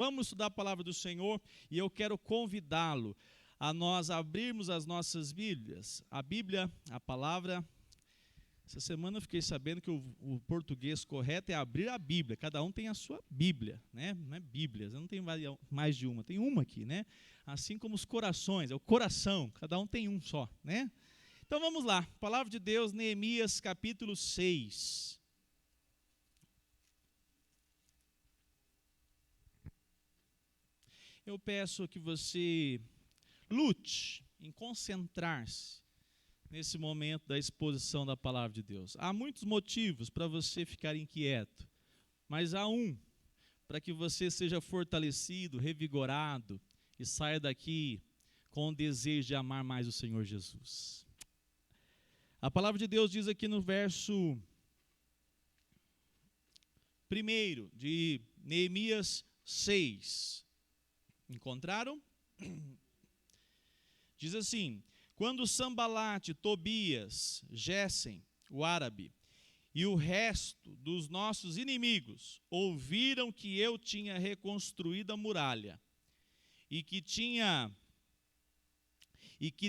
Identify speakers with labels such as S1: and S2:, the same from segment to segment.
S1: Vamos estudar a palavra do Senhor e eu quero convidá-lo a nós abrirmos as nossas Bíblias. A Bíblia, a palavra, essa semana eu fiquei sabendo que o português correto é abrir a Bíblia. Cada um tem a sua Bíblia, né? Não é Bíblias, eu não tenho mais de uma, tem uma aqui, né? Assim como os corações, é o coração, cada um tem um só, né? Então vamos lá, palavra de Deus, Neemias capítulo 6. Eu peço que você lute em concentrar-se nesse momento da exposição da palavra de Deus. Há muitos motivos para você ficar inquieto, mas há um para que você seja fortalecido, revigorado e saia daqui com o desejo de amar mais o Senhor Jesus. A palavra de Deus diz aqui no verso 1 de Neemias 6. Encontraram? Diz assim: quando Sambalate, Tobias, Gésem, o árabe, e o resto dos nossos inimigos ouviram que eu tinha reconstruído a muralha e que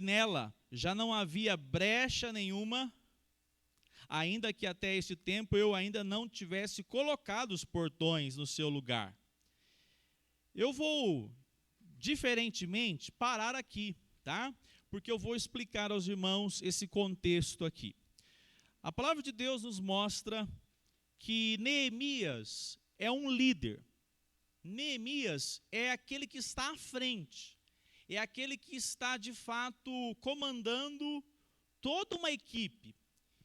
S1: nela já não havia brecha nenhuma, ainda que até esse tempo eu ainda não tivesse colocado os portões no seu lugar. Eu vou, diferentemente, parar aqui, tá? Porque eu vou explicar aos irmãos esse contexto aqui. A palavra de Deus nos mostra que Neemias é um líder. Neemias é aquele que está à frente. É aquele que está, de fato, comandando toda uma equipe.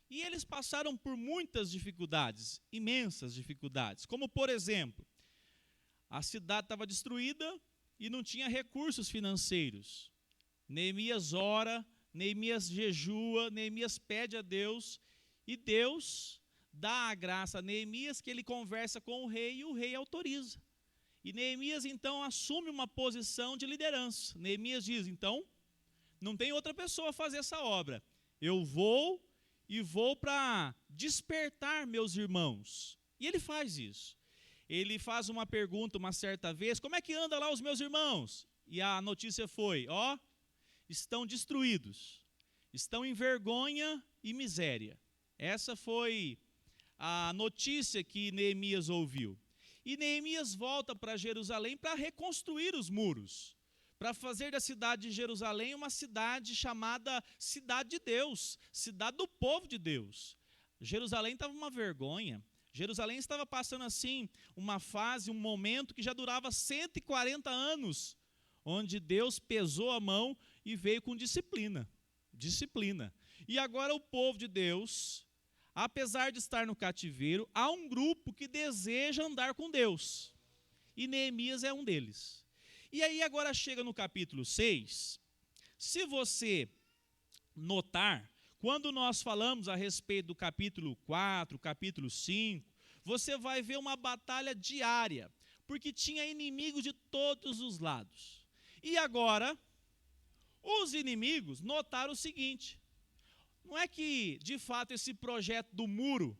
S1: E eles passaram por muitas dificuldades, imensas dificuldades. Como, por exemplo, a cidade estava destruída e não tinha recursos financeiros. Neemias ora, Neemias jejua, Neemias pede a Deus, e Deus dá a graça a Neemias que ele conversa com o rei e o rei autoriza. E Neemias então assume uma posição de liderança. Neemias diz, então, não tem outra pessoa a fazer essa obra. Eu vou para despertar meus irmãos. E ele faz isso. Ele faz uma pergunta uma certa vez, como é que anda lá os meus irmãos? E a notícia foi, estão destruídos, estão em vergonha e miséria. Essa foi a notícia que Neemias ouviu. E Neemias volta para Jerusalém para reconstruir os muros, para fazer da cidade de Jerusalém uma cidade chamada Cidade de Deus, cidade do povo de Deus. Jerusalém estava uma vergonha. Jerusalém estava passando assim uma fase, um momento que já durava 140 anos, onde Deus pesou a mão e veio com disciplina. E agora o povo de Deus, apesar de estar no cativeiro, há um grupo que deseja andar com Deus. E Neemias é um deles. E aí agora chega no capítulo 6, se você notar, quando nós falamos a respeito do capítulo 4, capítulo 5, você vai ver uma batalha diária, porque tinha inimigos de todos os lados. E agora, os inimigos notaram o seguinte, não é que, de fato, esse projeto do muro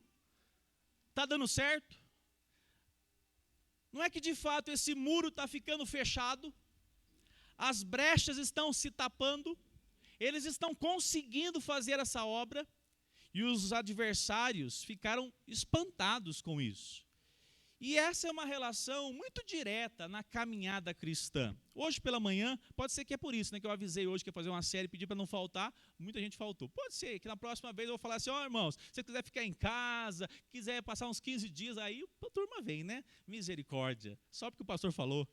S1: está dando certo? Não é que, de fato, esse muro está ficando fechado? As brechas estão se tapando? Eles estão conseguindo fazer essa obra e os adversários ficaram espantados com isso. E essa é uma relação muito direta na caminhada cristã. Hoje pela manhã, pode ser que é por isso, né, que eu avisei hoje que ia fazer uma série e pedi para não faltar, muita gente faltou. Pode ser que na próxima vez eu vou falar assim, irmãos, se você quiser ficar em casa, quiser passar uns 15 dias, aí a turma vem, né? Misericórdia, só porque o pastor falou.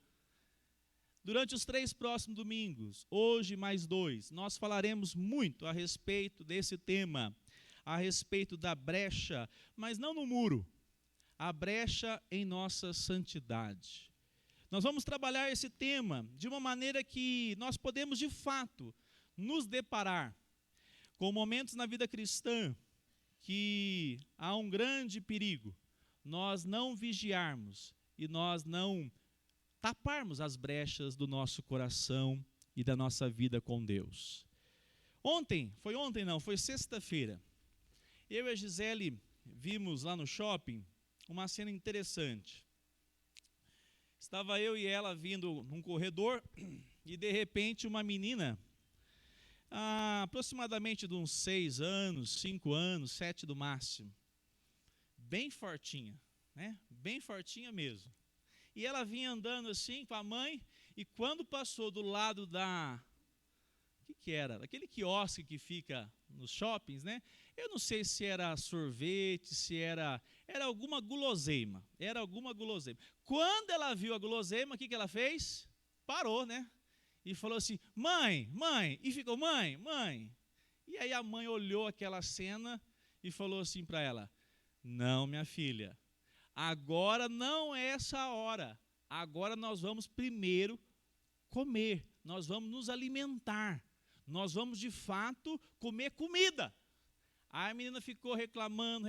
S1: Durante os 3 próximos domingos, hoje mais 2, nós falaremos muito a respeito desse tema, a respeito da brecha, mas não no muro, a brecha em nossa santidade. Nós vamos trabalhar esse tema de uma maneira que nós podemos, de fato, nos deparar com momentos na vida cristã que há um grande perigo, nós não vigiarmos e nós não taparmos as brechas do nosso coração e da nossa vida com Deus. Foi sexta-feira. Eu e a Gisele vimos lá no shopping uma cena interessante. Estava eu e ela vindo num corredor e de repente uma menina, aproximadamente de uns 6 anos, 5 anos, 7 do máximo, bem fortinha, né? Bem fortinha mesmo. E ela vinha andando assim com a mãe, e quando passou do lado o que era? Daquele quiosque que fica nos shoppings, né? Eu não sei se era sorvete, se era alguma guloseima. Era alguma guloseima. Quando ela viu a guloseima, o que ela fez? Parou, né? E falou assim, mãe, mãe. E ficou, mãe, mãe. E aí a mãe olhou aquela cena e falou assim para ela, não, minha filha, agora não é essa hora. Agora nós vamos primeiro comer. Nós vamos nos alimentar. Nós vamos, de fato, comer comida. Aí a menina ficou reclamando,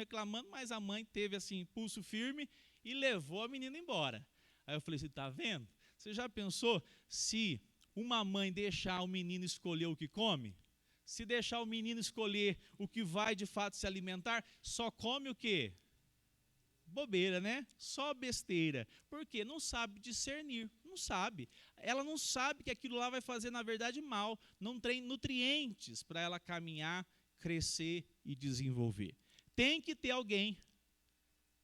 S1: mas a mãe teve assim, pulso firme e levou a menina embora. Aí eu falei assim, está vendo? Você já pensou se uma mãe deixar o menino escolher o que come? Se deixar o menino escolher o que vai, de fato, se alimentar, só come o quê? Bobeira, né? Só besteira. Por quê? Não sabe discernir, não sabe. Ela não sabe que aquilo lá vai fazer, na verdade, mal. Não tem nutrientes para ela caminhar, crescer e desenvolver. Tem que ter alguém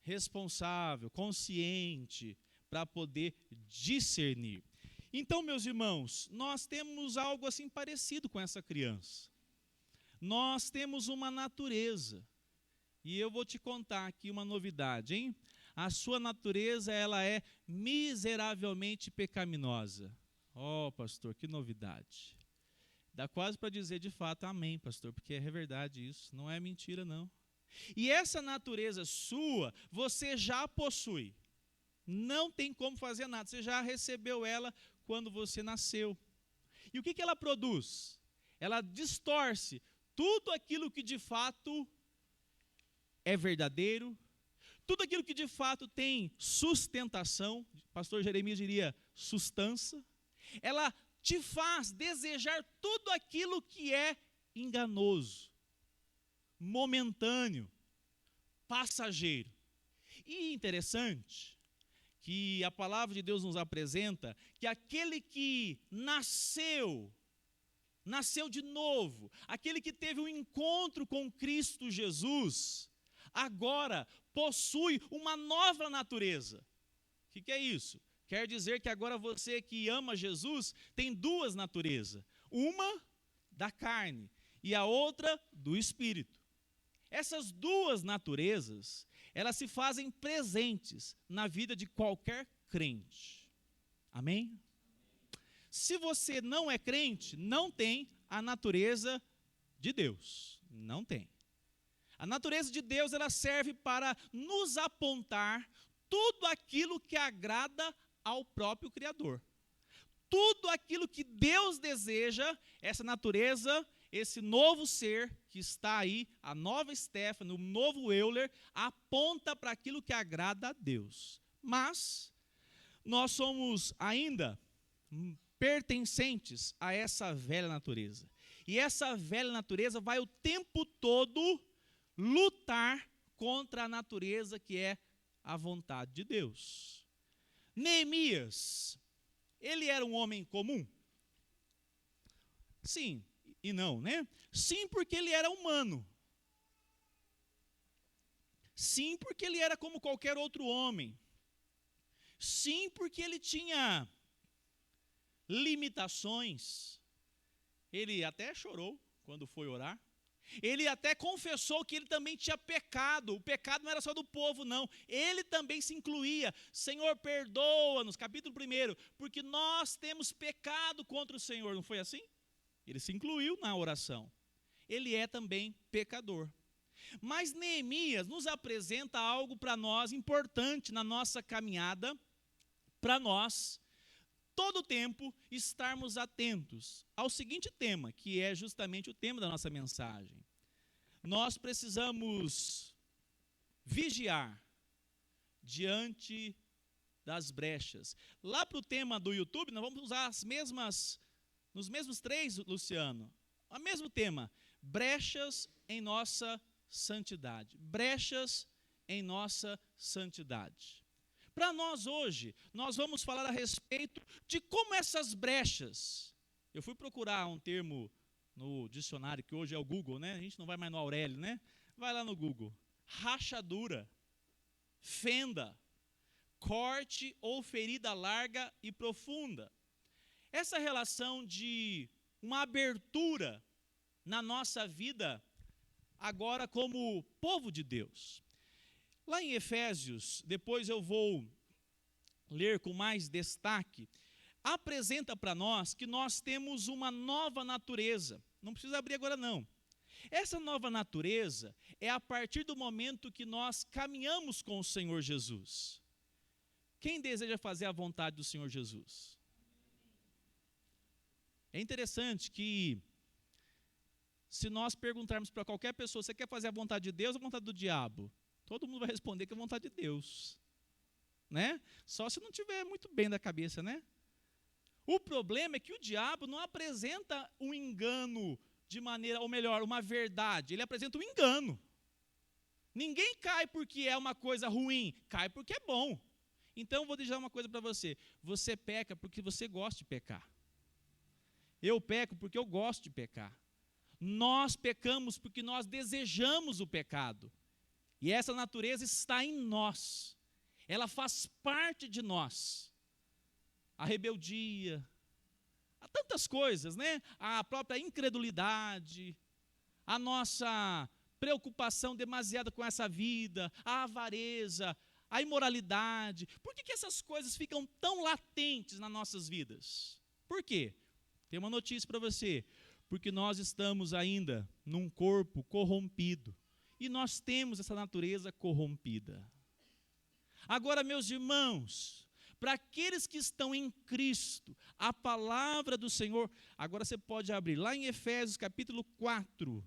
S1: responsável, consciente, para poder discernir. Então, meus irmãos, nós temos algo assim parecido com essa criança. Nós temos uma natureza. E eu vou te contar aqui uma novidade, hein? A sua natureza, ela é miseravelmente pecaminosa. Oh, pastor, que novidade. Dá quase para dizer de fato amém, pastor, porque é verdade isso, não é mentira não. E essa natureza sua, você já possui. Não tem como fazer nada, você já recebeu ela quando você nasceu. E o que ela produz? Ela distorce tudo aquilo que de fato é verdadeiro, tudo aquilo que de fato tem sustentação, pastor Jeremias diria sustância, ela te faz desejar tudo aquilo que é enganoso, momentâneo, passageiro. E interessante que a palavra de Deus nos apresenta que aquele que nasceu de novo, aquele que teve um encontro com Cristo Jesus, agora possui uma nova natureza. O que é isso? Quer dizer que agora você que ama Jesus tem duas naturezas. Uma da carne e a outra do Espírito. Essas duas naturezas, elas se fazem presentes na vida de qualquer crente. Amém? Se você não é crente, não tem a natureza de Deus. Não tem. A natureza de Deus, ela serve para nos apontar tudo aquilo que agrada ao próprio Criador. Tudo aquilo que Deus deseja, essa natureza, esse novo ser que está aí, a nova Stephanie, o novo Euler, aponta para aquilo que agrada a Deus. Mas nós somos ainda pertencentes a essa velha natureza. E essa velha natureza vai o tempo todo lutar contra a natureza que é a vontade de Deus. Neemias, ele era um homem comum? Sim e não, né? Sim, porque ele era humano. Sim, porque ele era como qualquer outro homem. Sim, porque ele tinha limitações. Ele até chorou quando foi orar. Ele até confessou que ele também tinha pecado. O pecado não era só do povo, não. Ele também se incluía. Senhor, perdoa-nos, capítulo 1, porque nós temos pecado contra o Senhor. Não foi assim? Ele se incluiu na oração. Ele é também pecador. Mas Neemias nos apresenta algo para nós importante na nossa caminhada, para nós, todo o tempo, estarmos atentos ao seguinte tema, que é justamente o tema da nossa mensagem. Nós precisamos vigiar diante das brechas. Lá para o tema do YouTube, nós vamos usar nos mesmos 3, Luciano, o mesmo tema, brechas em nossa santidade. Brechas em nossa santidade. Para nós hoje, nós vamos falar a respeito de como essas brechas. Eu fui procurar um termo no dicionário, que hoje é o Google, né? A gente não vai mais no Aurélio, né? Vai lá no Google. Rachadura, fenda, corte ou ferida larga e profunda. Essa relação de uma abertura na nossa vida, agora como povo de Deus. Lá em Efésios, depois eu vou ler com mais destaque, apresenta para nós que nós temos uma nova natureza. Não precisa abrir agora não. Essa nova natureza é a partir do momento que nós caminhamos com o Senhor Jesus. Quem deseja fazer a vontade do Senhor Jesus? É interessante que, se nós perguntarmos para qualquer pessoa, você quer fazer a vontade de Deus ou a vontade do diabo? Todo mundo vai responder que é a vontade de Deus, né? Só se não tiver muito bem da cabeça, né? O problema é que o diabo não apresenta um engano de maneira, ou melhor, uma verdade. Ele apresenta um engano. Ninguém cai porque é uma coisa ruim, cai porque é bom. Então, vou dizer uma coisa para você. Você peca porque você gosta de pecar. Eu peco porque eu gosto de pecar. Nós pecamos porque nós desejamos o pecado. E essa natureza está em nós. Ela faz parte de nós. A rebeldia, há tantas coisas, né? A própria incredulidade, a nossa preocupação demasiada com essa vida, a avareza, a imoralidade. Por que essas coisas ficam tão latentes nas nossas vidas? Por quê? Tem uma notícia para você. Porque nós estamos ainda num corpo corrompido. E nós temos essa natureza corrompida. Agora, meus irmãos, para aqueles que estão em Cristo, a palavra do Senhor, agora você pode abrir lá em Efésios capítulo 4,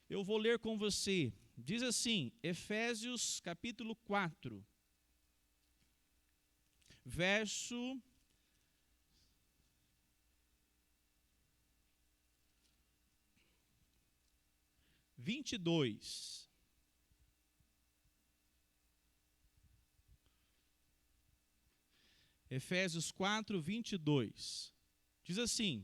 S1: eu vou ler com você, diz assim, Efésios capítulo 4, verso 22. Efésios 4, 22. Diz assim: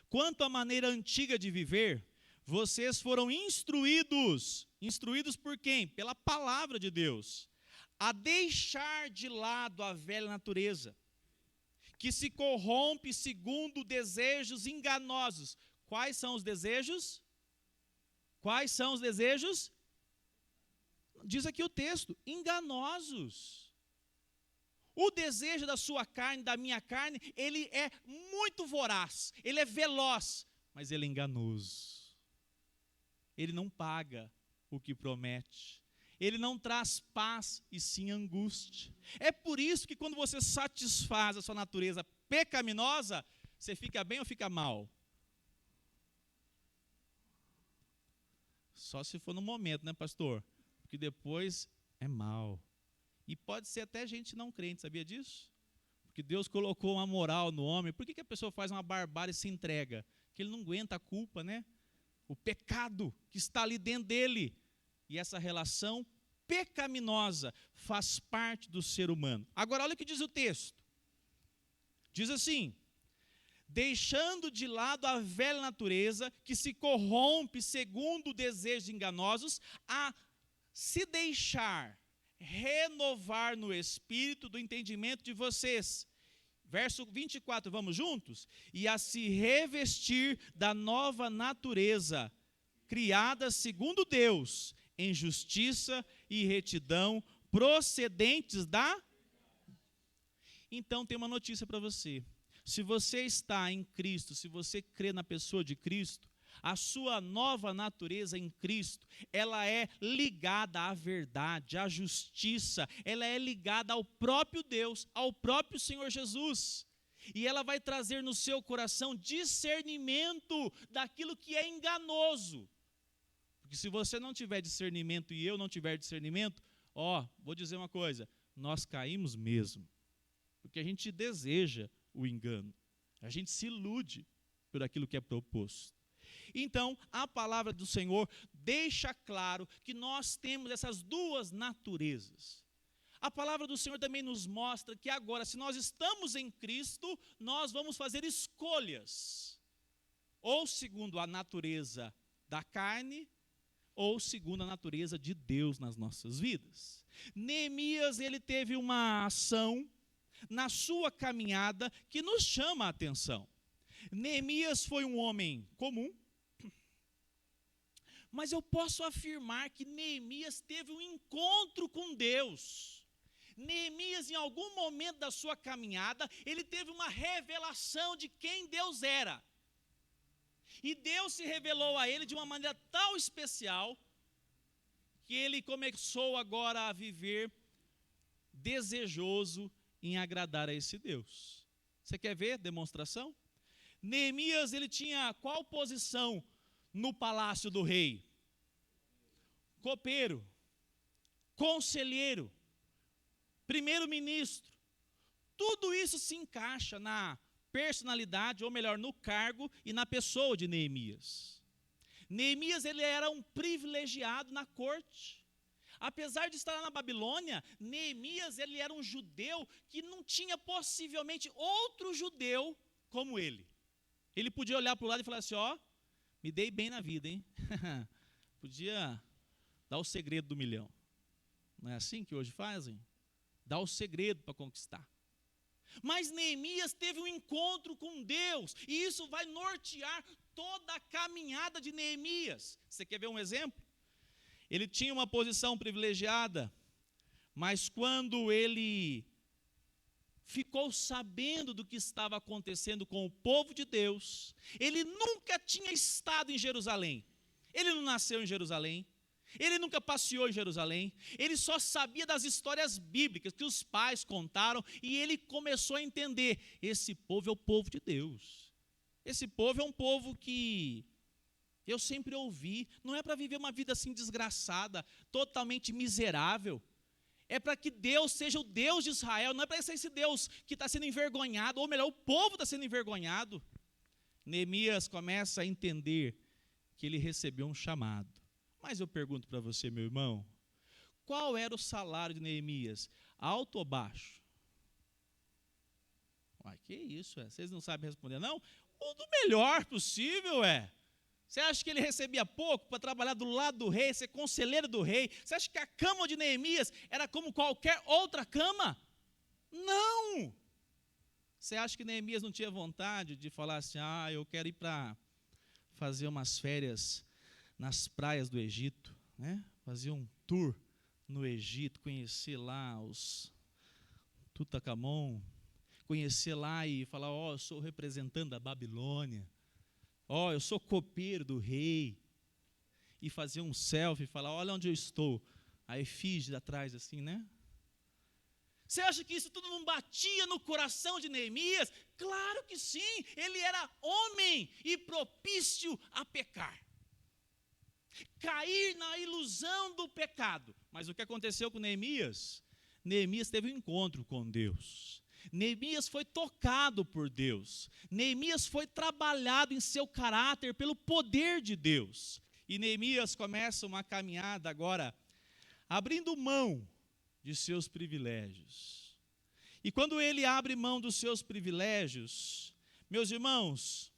S1: quanto à maneira antiga de viver, vocês foram instruídos. Instruídos por quem? Pela palavra de Deus. A deixar de lado a velha natureza, que se corrompe segundo desejos enganosos. Quais são os desejos? Quais são os desejos? Diz aqui o texto, enganosos. O desejo da sua carne, da minha carne, ele é muito voraz, ele é veloz, mas ele é enganoso. Ele não paga o que promete. Ele não traz paz e sim angústia. É por isso que quando você satisfaz a sua natureza pecaminosa, você fica bem ou fica mal? Só se for no momento, né, pastor? Porque depois é mal. E pode ser até gente não crente, sabia disso? Porque Deus colocou uma moral no homem. Por que a pessoa faz uma barbárie e se entrega? Porque ele não aguenta a culpa, né? O pecado que está ali dentro dele. E essa relação pecaminosa faz parte do ser humano. Agora, olha o que diz o texto. Diz assim: deixando de lado a velha natureza, que se corrompe segundo desejos enganosos, a se deixar renovar no espírito do entendimento de vocês. Verso 24, vamos juntos? E a se revestir da nova natureza, criada segundo Deus, em justiça e retidão, procedentes da... Então tem uma notícia para você. Se você está em Cristo, se você crê na pessoa de Cristo, a sua nova natureza em Cristo, ela é ligada à verdade, à justiça, ela é ligada ao próprio Deus, ao próprio Senhor Jesus. E ela vai trazer no seu coração discernimento daquilo que é enganoso. Porque se você não tiver discernimento e eu não tiver discernimento, vou dizer uma coisa, nós caímos mesmo. Porque a gente deseja o engano, a gente se ilude por aquilo que é proposto. Então, a palavra do Senhor deixa claro que nós temos essas duas naturezas. A palavra do Senhor também nos mostra que agora, se nós estamos em Cristo, nós vamos fazer escolhas, ou segundo a natureza da carne, ou segundo a natureza de Deus nas nossas vidas. Neemias, ele teve uma ação na sua caminhada que nos chama a atenção. Neemias foi um homem comum, mas eu posso afirmar que Neemias teve um encontro com Deus. Neemias, em algum momento da sua caminhada, ele teve uma revelação de quem Deus era. E Deus se revelou a ele de uma maneira tão especial, que ele começou agora a viver desejoso em agradar a esse Deus. Você quer ver demonstração? Neemias, ele tinha qual posição no palácio do rei? Copeiro, conselheiro, primeiro-ministro. Tudo isso se encaixa na personalidade, ou melhor, no cargo e na pessoa de Neemias. Neemias, ele era um privilegiado na corte. Apesar de estar lá na Babilônia, Neemias, ele era um judeu que não tinha possivelmente outro judeu como ele. Ele podia olhar para o lado e falar assim, ó, me dei bem na vida, hein? Podia dar o segredo do milhão. Não é assim que hoje fazem? Dá o segredo para conquistar. Mas Neemias teve um encontro com Deus, e isso vai nortear toda a caminhada de Neemias. Você quer ver um exemplo? Ele tinha uma posição privilegiada, mas quando ele ficou sabendo do que estava acontecendo com o povo de Deus, ele nunca tinha estado em Jerusalém, ele não nasceu em Jerusalém, ele nunca passeou em Jerusalém, ele só sabia das histórias bíblicas que os pais contaram, e ele começou a entender, esse povo é o povo de Deus, esse povo é um povo que eu sempre ouvi, não é para viver uma vida assim desgraçada, totalmente miserável, é para que Deus seja o Deus de Israel, não é para ser esse Deus que está sendo envergonhado, ou melhor, o povo está sendo envergonhado. Neemias começa a entender que ele recebeu um chamado. Mas eu pergunto para você, meu irmão, qual era o salário de Neemias? Alto ou baixo? Uai, que isso, vocês não sabem responder, não? O do melhor possível, Você acha que ele recebia pouco para trabalhar do lado do rei, ser conselheiro do rei? Você acha que a cama de Neemias era como qualquer outra cama? Não! Você acha que Neemias não tinha vontade de falar assim, eu quero ir para fazer umas férias nas praias do Egito, né? Fazer um tour no Egito, conhecer lá os Tutankhamon, conhecer lá e falar, eu sou o representante da Babilônia, eu sou copeiro do rei, e fazer um selfie e falar, olha onde eu estou, a efígie atrás assim, né? Você acha que isso tudo não batia no coração de Neemias? Claro que sim, ele era homem e propício a pecar, cair na ilusão do pecado. Mas o que aconteceu com Neemias? Neemias teve um encontro com Deus. Neemias foi tocado por Deus. Neemias foi trabalhado em seu caráter pelo poder de Deus. E Neemias começa uma caminhada agora, abrindo mão de seus privilégios. E quando ele abre mão dos seus privilégios, meus irmãos,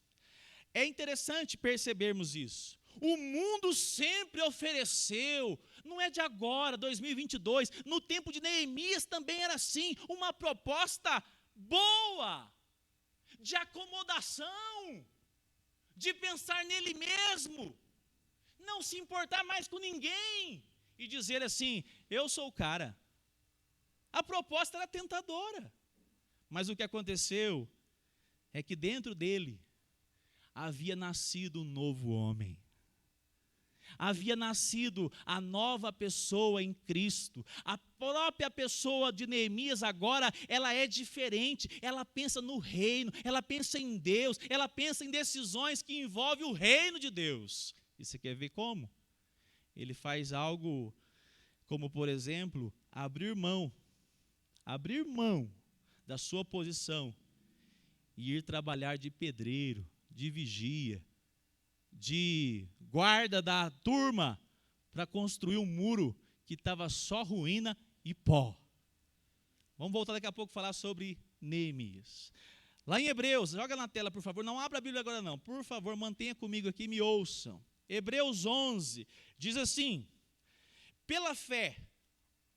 S1: é interessante percebermos isso. O mundo sempre ofereceu, não é de agora, 2022, no tempo de Neemias também era assim, uma proposta boa, de acomodação, de pensar nele mesmo, não se importar mais com ninguém, e dizer assim, eu sou o cara. A proposta era tentadora, mas o que aconteceu é que dentro dele havia nascido um novo homem. Havia nascido a nova pessoa em Cristo. A própria pessoa de Neemias agora, ela é diferente. Ela pensa no reino, ela pensa em Deus, ela pensa em decisões que envolvem o reino de Deus. E você quer ver como? Ele faz algo como, por exemplo, abrir mão da sua posição e ir trabalhar de pedreiro, de vigia, de guarda da turma, para construir um muro que estava só ruína e pó. Vamos voltar daqui a pouco a falar sobre Neemias. Lá em Hebreus, joga na tela, por favor. Não abra a Bíblia agora não. Por favor, mantenha comigo aqui e me ouçam. Hebreus 11 diz assim: pela fé,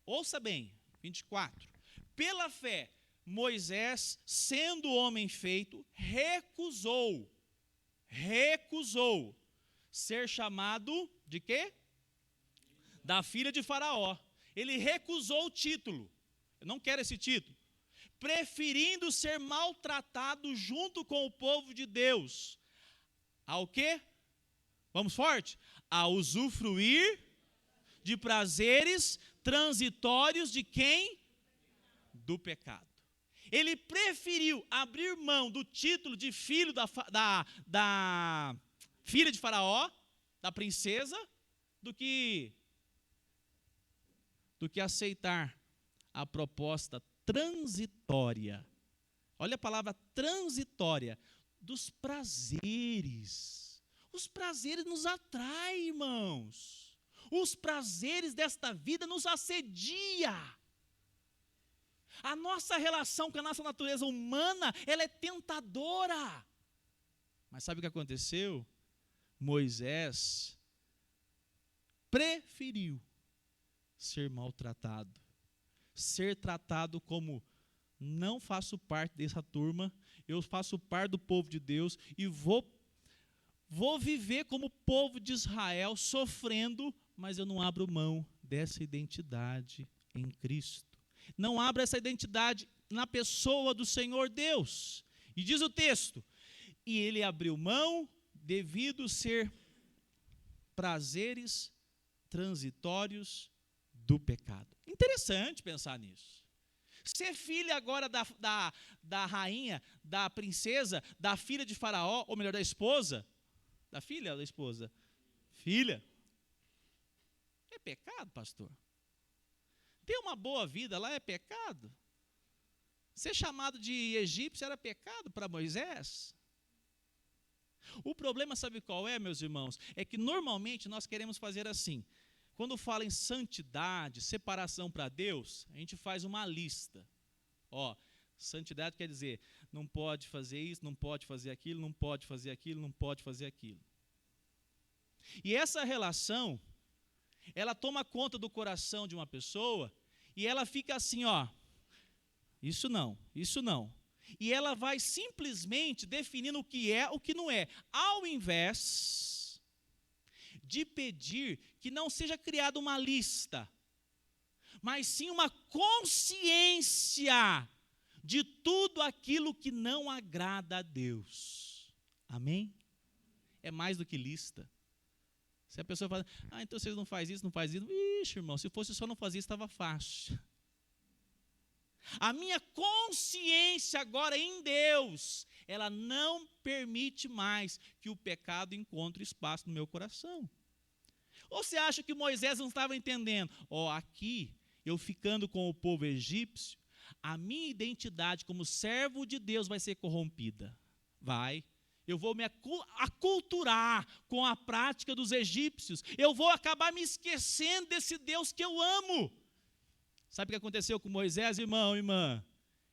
S1: ouça bem, 24. Pela fé, Moisés, sendo homem feito, recusou ser chamado de quê? Da filha de Faraó. Ele recusou o título. Eu não quero esse título. Preferindo ser maltratado junto com o povo de Deus. Ao quê? Vamos forte? A usufruir de prazeres transitórios de quem? Do pecado. Ele preferiu abrir mão do título de filho da filha de Faraó, da princesa, do que aceitar a proposta transitória. Olha a palavra transitória, dos prazeres. Os prazeres nos atraem, irmãos. Os prazeres desta vida nos assedia. A nossa relação com a nossa natureza humana, ela é tentadora. Mas sabe o que aconteceu? Moisés preferiu ser maltratado, ser tratado como: não faço parte dessa turma, eu faço parte do povo de Deus e vou viver como povo de Israel, sofrendo, mas eu não abro mão dessa identidade em Cristo. Não abro essa identidade na pessoa do Senhor Deus. E diz o texto: e ele abriu mão devido ser prazeres transitórios do pecado. Interessante pensar nisso. Ser filha agora da rainha, da princesa, da filha de Faraó, ou melhor, da esposa, da filha ou da esposa? Filha. É pecado, pastor? Ter uma boa vida lá é pecado? Ser chamado de egípcio era pecado para Moisés? O problema, sabe qual é, meus irmãos? É que normalmente nós queremos fazer assim. Quando fala em santidade, separação para Deus, a gente faz uma lista. Ó, santidade quer dizer, não pode fazer isso, não pode fazer aquilo, não pode fazer aquilo, não pode fazer aquilo. E essa relação, ela toma conta do coração de uma pessoa e ela fica assim, ó, isso não, isso não. E ela vai simplesmente definindo o que é, o que não é, ao invés de pedir que não seja criada uma lista, mas sim uma consciência de tudo aquilo que não agrada a Deus. Amém? É mais do que lista. Se a pessoa fala, então vocês não fazem isso, não fazem isso. Ixi, irmão, se fosse só não fazer isso, estava fácil. A minha consciência agora em Deus, ela não permite mais que o pecado encontre espaço no meu coração. Ou você acha que Moisés não estava entendendo? Aqui, eu ficando com o povo egípcio, a minha identidade como servo de Deus vai ser corrompida. Vai. Eu vou me aculturar com a prática dos egípcios. Eu vou acabar me esquecendo desse Deus que eu amo. Sabe o que aconteceu com Moisés, irmão, irmã?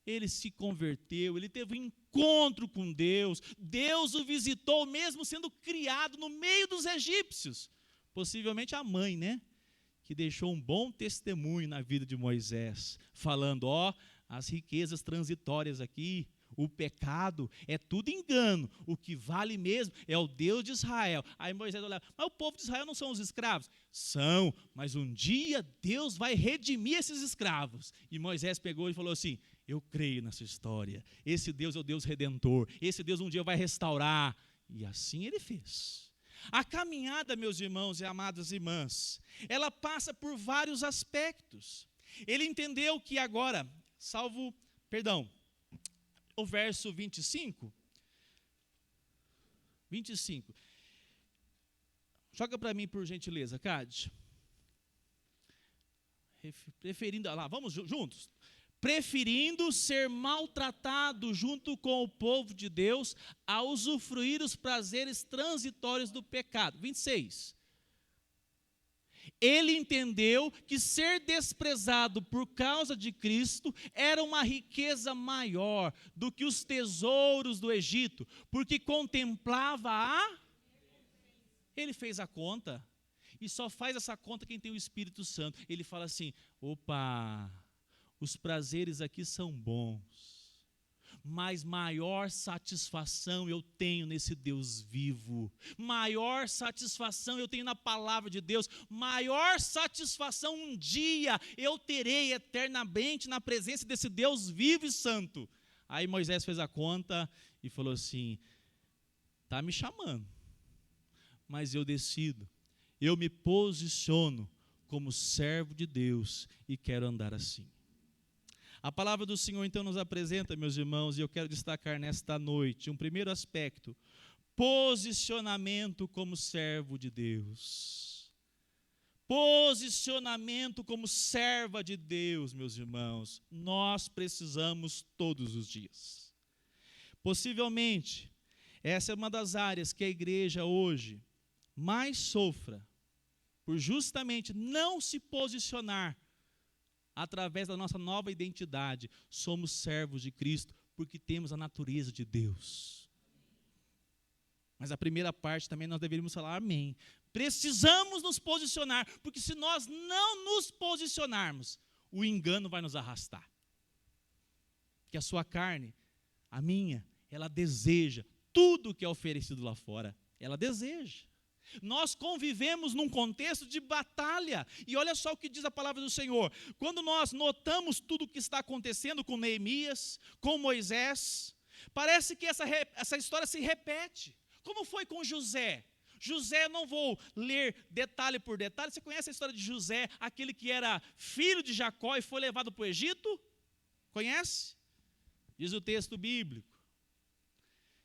S1: Ele se converteu, ele teve um encontro com Deus. Deus o visitou mesmo sendo criado no meio dos egípcios. Possivelmente a mãe, né? Que deixou um bom testemunho na vida de Moisés. Falando, as riquezas transitórias aqui, o pecado é tudo engano, o que vale mesmo é o Deus de Israel. Aí Moisés olhava, mas o povo de Israel não são os escravos? São, mas um dia Deus vai redimir esses escravos. E Moisés pegou e falou assim, eu creio nessa história, esse Deus é o Deus redentor, esse Deus um dia vai restaurar. E assim ele fez. A caminhada, meus irmãos e amadas irmãs, ela passa por vários aspectos. Ele entendeu que agora, o verso 25. Joga para mim, por gentileza, Cade. Vamos juntos. Preferindo ser maltratado junto com o povo de Deus a usufruir os prazeres transitórios do pecado. 26. ele entendeu que ser desprezado por causa de Cristo era uma riqueza maior do que os tesouros do Egito, porque contemplava Ele fez a conta, e só faz essa conta quem tem o Espírito Santo. Ele fala assim: opa, os prazeres aqui são bons, mas maior satisfação eu tenho nesse Deus vivo, maior satisfação eu tenho na palavra de Deus, maior satisfação um dia eu terei eternamente na presença desse Deus vivo e santo. Aí Moisés fez a conta e falou assim: está me chamando, mas eu decido, eu me posiciono como servo de Deus e quero andar assim. A palavra do Senhor então nos apresenta, meus irmãos, e eu quero destacar nesta noite um primeiro aspecto: posicionamento como servo de Deus. Posicionamento como serva de Deus, meus irmãos, nós precisamos todos os dias. Possivelmente, essa é uma das áreas que a igreja hoje mais sofra, por justamente não se posicionar através da nossa nova identidade. Somos servos de Cristo porque temos a natureza de Deus. Mas a primeira parte também nós deveríamos falar amém. Precisamos nos posicionar, porque se nós não nos posicionarmos, o engano vai nos arrastar. Que a sua carne, a minha, ela deseja tudo que é oferecido lá fora. Ela deseja. Nós convivemos num contexto de batalha, e olha só o que diz a palavra do Senhor. Quando nós notamos tudo o que está acontecendo com Neemias, com Moisés, parece que essa história se repete. Como foi com José? José, não vou ler detalhe por detalhe. Você conhece a história de José, aquele que era filho de Jacó e foi levado para o Egito? Conhece? Diz o texto bíblico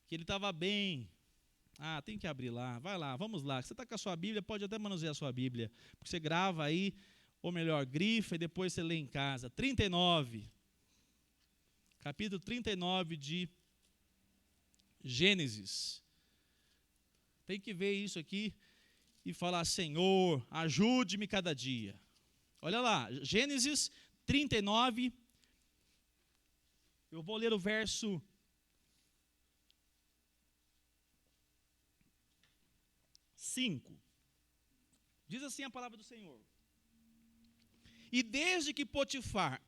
S1: que ele estava bem. Tem que abrir lá, vai lá, vamos lá. Você está com a sua Bíblia, pode até manusear a sua Bíblia, porque você grava aí, ou melhor, grifa e depois você lê em casa. 39, capítulo 39 de Gênesis. Tem que ver isso aqui e falar: Senhor, ajude-me cada dia. Olha lá, Gênesis 39, eu vou ler o verso 5. Diz assim a palavra do Senhor: e desde que Potifar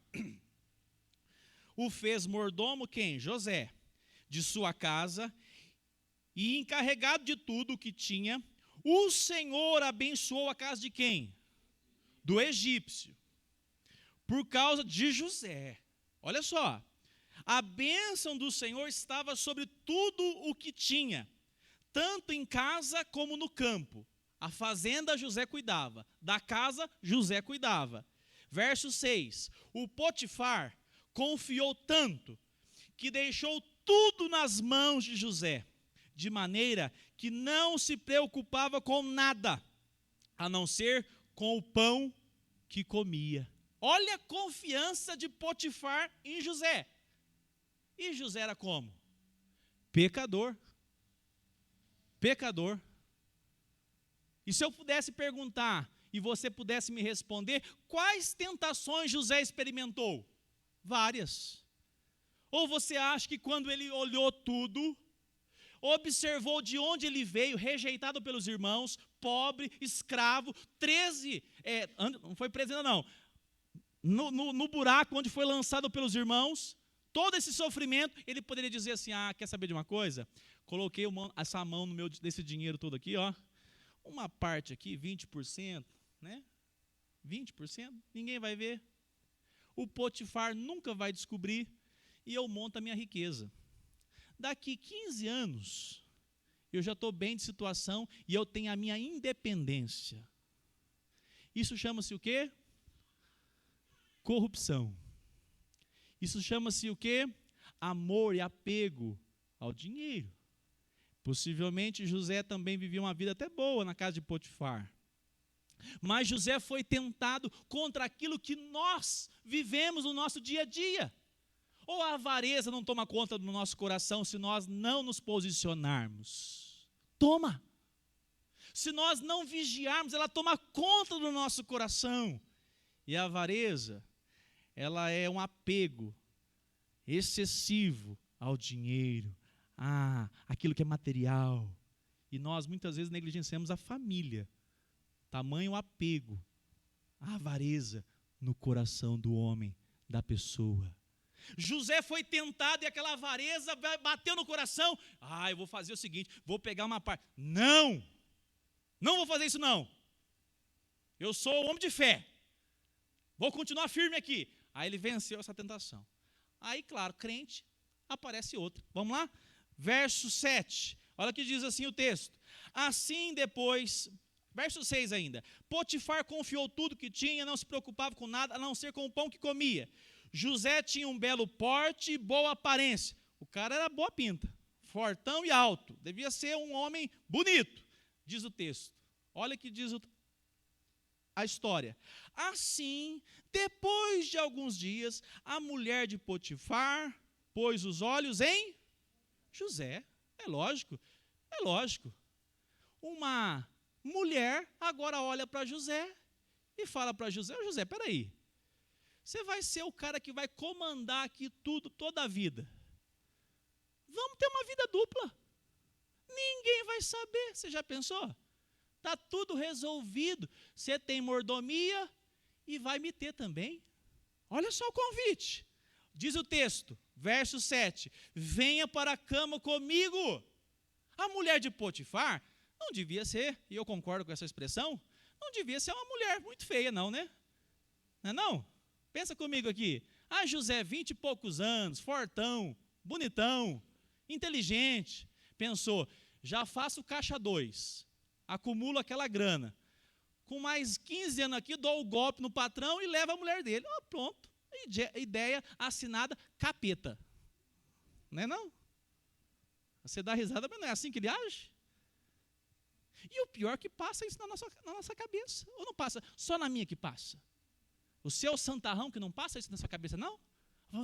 S1: o fez mordomo, quem? José, de sua casa, e encarregado de tudo o que tinha, o Senhor abençoou a casa de quem? Do egípcio, por causa de José. Olha só, a bênção do Senhor estava sobre tudo o que tinha, tanto em casa como no campo. A fazenda José cuidava, da casa José cuidava. Verso 6, o Potifar confiou tanto que deixou tudo nas mãos de José, de maneira que não se preocupava com nada, a não ser com o pão que comia. Olha a confiança de Potifar em José. E José era como? Pecador. Pecador. E se eu pudesse perguntar, e você pudesse me responder, quais tentações José experimentou? Várias. Ou você acha que quando ele olhou tudo, observou de onde ele veio, rejeitado pelos irmãos, pobre, escravo, não foi preso ainda não, no buraco onde foi lançado pelos irmãos, todo esse sofrimento, ele poderia dizer assim: quer saber de uma coisa? Coloquei essa mão no meu desse dinheiro todo aqui, ó, uma parte aqui, 20%, né? 20%, ninguém vai ver. O Potifar nunca vai descobrir e eu monto a minha riqueza. Daqui 15 anos, eu já estou bem de situação e eu tenho a minha independência. Isso chama-se o quê? Corrupção. Isso chama-se o quê? Amor e apego ao dinheiro. Possivelmente José também vivia uma vida até boa na casa de Potifar. Mas José foi tentado contra aquilo que nós vivemos no nosso dia a dia. Ou a avareza não toma conta do nosso coração se nós não nos posicionarmos? Toma! Se nós não vigiarmos, ela toma conta do nosso coração. E a avareza, ela é um apego excessivo ao dinheiro, aquilo que é material. E nós muitas vezes negligenciamos a família. Tamanho apego, a avareza no coração do homem, da pessoa. José foi tentado e aquela avareza bateu no coração. Eu vou fazer o seguinte, vou pegar uma parte. Não vou fazer isso não. Eu sou homem de fé. Vou continuar firme aqui. Aí ele venceu essa tentação. Aí, claro, crente, aparece outro. Vamos lá? Verso 7. Olha o que diz assim o texto. Assim depois, verso 6 ainda. Potifar confiou tudo que tinha, não se preocupava com nada, a não ser com o pão que comia. José tinha um belo porte e boa aparência. O cara era boa pinta, fortão e alto. Devia ser um homem bonito, diz o texto. Olha o que diz a história. Assim, depois de alguns dias, a mulher de Potifar pôs os olhos em José. É lógico. Uma mulher agora olha para José e fala para José, José, peraí, você vai ser o cara que vai comandar aqui tudo, toda a vida. Vamos ter uma vida dupla. Ninguém vai saber, você já pensou? Está tudo resolvido. Você tem mordomia e vai me ter também. Olha só o convite. Diz o texto, verso 7. Venha para a cama comigo. A mulher de Potifar não devia ser, e eu concordo com essa expressão, não devia ser uma mulher muito feia não, né? Não é não? Pensa comigo aqui. José, 20 e poucos anos, fortão, bonitão, inteligente. Pensou, já faço caixa 2, acumulo aquela grana. Com mais 15 anos aqui, dou o golpe no patrão e levo a mulher dele. Pronto. Ideia assinada, capeta. Não é não? Você dá risada, mas não é assim que ele age? E o pior é que passa isso na nossa cabeça. Ou não passa? Só na minha que passa. O seu santarrão que não passa isso na sua cabeça, não?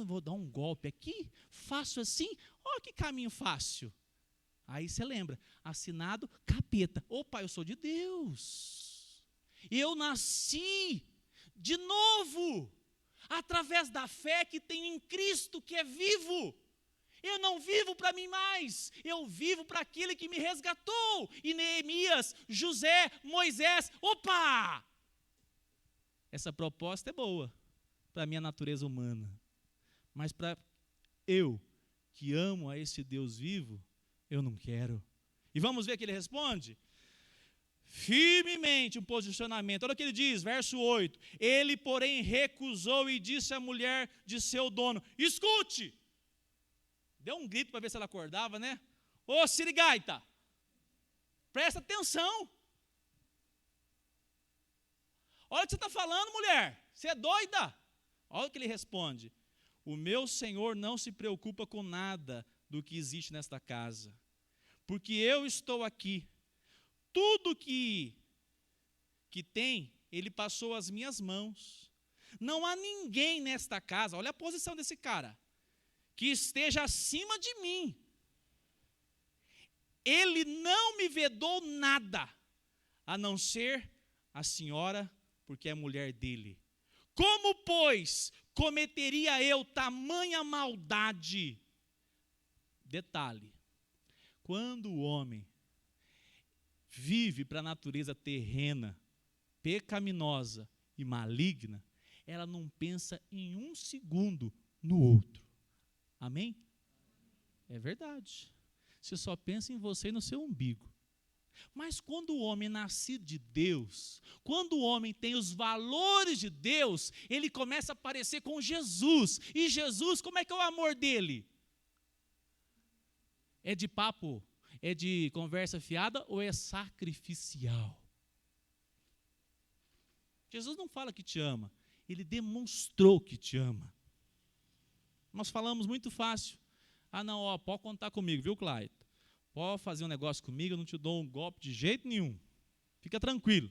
S1: Vou dar um golpe aqui, faço assim, olha que caminho fácil. Aí você lembra, assinado capeta. Opa, eu sou de Deus. Eu nasci de novo, através da fé que tenho em Cristo, que é vivo. Eu não vivo para mim mais, eu vivo para aquele que me resgatou. E Neemias, José, Moisés, opa! Essa proposta é boa para a minha natureza humana. Mas para eu, que amo a esse Deus vivo, eu não quero. E vamos ver o que ele responde? Firmemente um posicionamento. Olha o que ele diz, verso 8. Ele, porém, recusou e disse à mulher de seu dono, escute! Deu um grito para ver se ela acordava, né? Ô sirigaita, presta atenção. Olha o que você está falando, mulher. Você é doida? Olha o que ele responde. O meu Senhor não se preocupa com nada do que existe nesta casa, porque eu estou aqui. Tudo que tem, ele passou às minhas mãos. Não há ninguém nesta casa, olha a posição desse cara, que esteja acima de mim. Ele não me vedou nada, a não ser a senhora, porque é mulher dele. Como, pois, cometeria eu tamanha maldade? Detalhe, quando o homem vive para a natureza terrena, pecaminosa e maligna, ela não pensa em um segundo no outro. Amém? É verdade. Você só pensa em você e no seu umbigo. Mas quando o homem é nascido de Deus, quando o homem tem os valores de Deus, ele começa a parecer com Jesus. E Jesus, como é que é o amor dele? É de papo? É de conversa fiada ou é sacrificial? Jesus não fala que te ama, ele demonstrou que te ama. Nós falamos muito fácil. Não, pode contar comigo, viu, Clayton? Pode fazer um negócio comigo, eu não te dou um golpe de jeito nenhum. Fica tranquilo.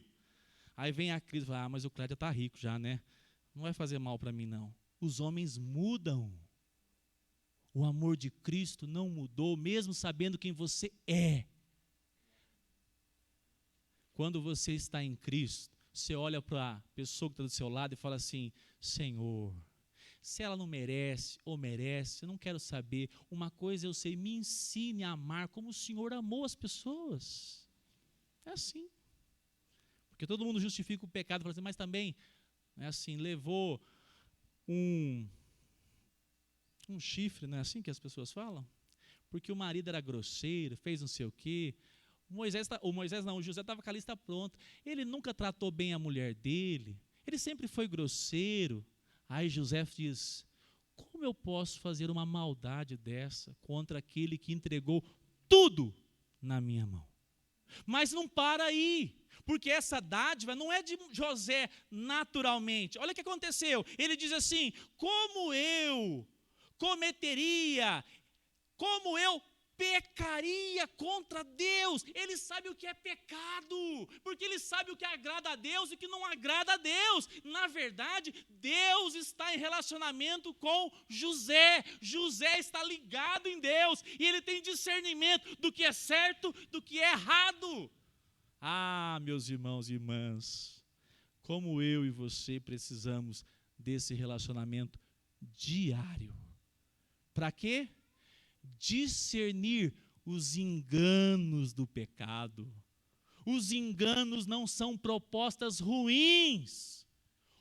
S1: Aí vem a crise e fala, mas o Clayton está rico já, né? Não vai fazer mal para mim, não. Os homens mudam. O amor de Cristo não mudou, mesmo sabendo quem você é. Quando você está em Cristo, você olha para a pessoa que está do seu lado e fala assim: Senhor, se ela não merece ou merece, eu não quero saber. Uma coisa eu sei, me ensine a amar como o Senhor amou as pessoas. É assim. Porque todo mundo justifica o pecado, fala assim, mas também, é assim, levou um chifre, não é assim que as pessoas falam? Porque o marido era grosseiro, fez não sei o quê. O José estava com a lista pronta. Ele nunca tratou bem a mulher dele. Ele sempre foi grosseiro. Aí José diz, como eu posso fazer uma maldade dessa contra aquele que entregou tudo na minha mão? Mas não para aí, porque essa dádiva não é de José naturalmente. Olha o que aconteceu. Ele diz assim, como eu pecaria contra Deus. Ele sabe o que é pecado, porque ele sabe o que agrada a Deus e o que não agrada a Deus. Na verdade, Deus está em relacionamento com José. José está ligado em Deus e ele tem discernimento do que é certo, do que é errado. Ah, meus irmãos e irmãs, como eu e você precisamos desse relacionamento diário. Para quê? Discernir os enganos do pecado. Os enganos não são propostas ruins.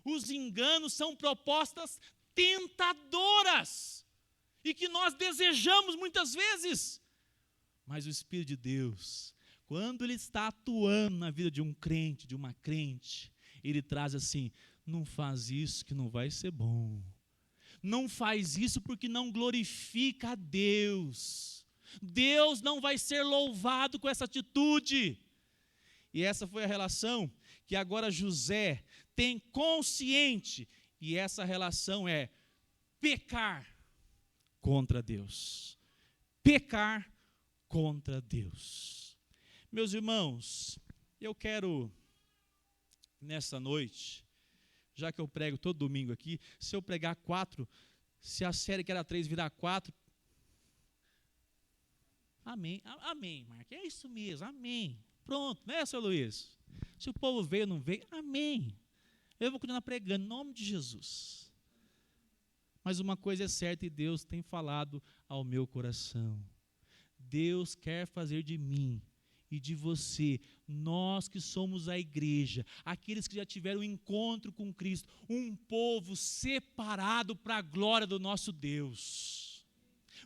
S1: Os enganos são propostas tentadoras e que nós desejamos muitas vezes. Mas o Espírito de Deus, quando ele está atuando na vida de um crente, de uma crente, ele traz assim, não faz isso que não vai ser bom. Não faz isso porque não glorifica a Deus. Deus não vai ser louvado com essa atitude. E essa foi a relação que agora José tem consciente. E essa relação é pecar contra Deus. Pecar contra Deus. Meus irmãos, eu quero, nessa noite, já que eu prego todo domingo aqui, se eu pregar 4, se a série que era 3 virar 4, amém, amém, Marcos, é isso mesmo, amém, pronto, né, seu Luiz? Se o povo veio ou não veio, amém, eu vou continuar pregando em nome de Jesus. Mas uma coisa é certa e Deus tem falado ao meu coração, Deus quer fazer de mim e de você, nós que somos a igreja, aqueles que já tiveram um encontro com Cristo, um povo separado para a glória do nosso Deus.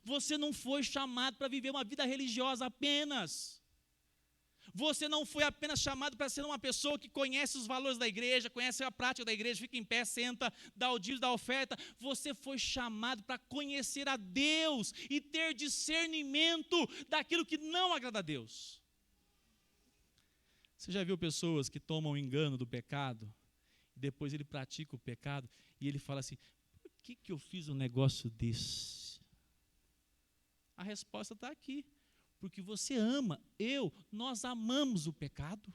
S1: Você não foi chamado para viver uma vida religiosa apenas. Você não foi apenas chamado para ser uma pessoa que conhece os valores da igreja, conhece a prática da igreja, fica em pé, senta, dá o dízimo, dá a oferta. Você foi chamado para conhecer a Deus e ter discernimento daquilo que não agrada a Deus. Você já viu pessoas que tomam o engano do pecado, e depois ele pratica o pecado, e ele fala assim, por que eu fiz um negócio desse? A resposta está aqui, porque você ama, nós amamos o pecado.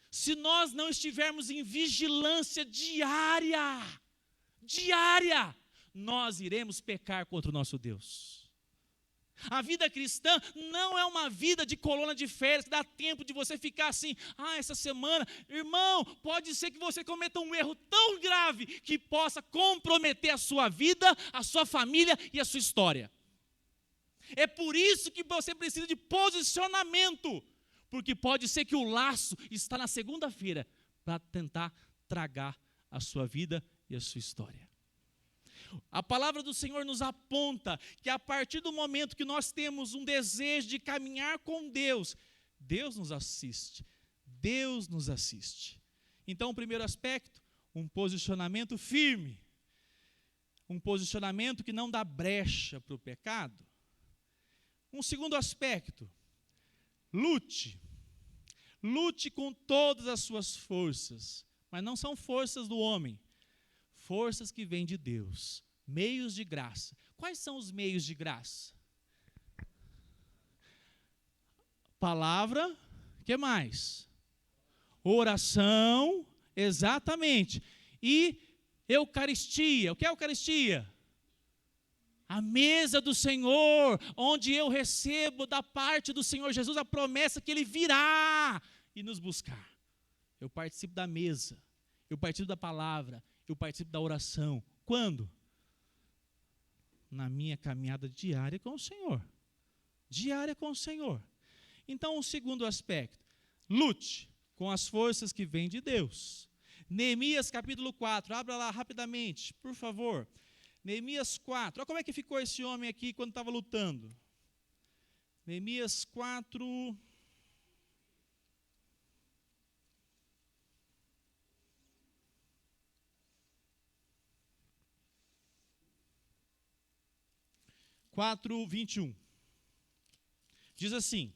S1: Se nós não estivermos em vigilância diária, nós iremos pecar contra o nosso Deus. A vida cristã não é uma vida de colônia de férias, que dá tempo de você ficar assim, essa semana, irmão, pode ser que você cometa um erro tão grave que possa comprometer a sua vida, a sua família e a sua história. É por isso que você precisa de posicionamento, porque pode ser que o laço está na segunda-feira para tentar tragar a sua vida e a sua história. A palavra do Senhor nos aponta que a partir do momento que nós temos um desejo de caminhar com Deus, Deus nos assiste. Deus nos assiste. Então, o primeiro aspecto, um posicionamento firme. Um posicionamento que não dá brecha para o pecado. Um segundo aspecto, lute. Lute com todas as suas forças, mas não são forças do homem. Forças que vêm de Deus, meios de graça. Quais são os meios de graça? Palavra, o que mais? Oração, exatamente. E Eucaristia, o que é Eucaristia? A mesa do Senhor, onde eu recebo da parte do Senhor Jesus a promessa que Ele virá. e nos buscar. Eu participo da mesa, eu participo da palavra, eu participo da oração. Quando? Na minha caminhada diária com o Senhor. Diária com o Senhor. Então, o segundo aspecto, lute com as forças que vêm de Deus. Neemias capítulo 4, abra lá rapidamente, por favor. Neemias 4, olha como é que ficou esse homem aqui quando estava lutando. Neemias 4... Quatro, 21. Diz assim,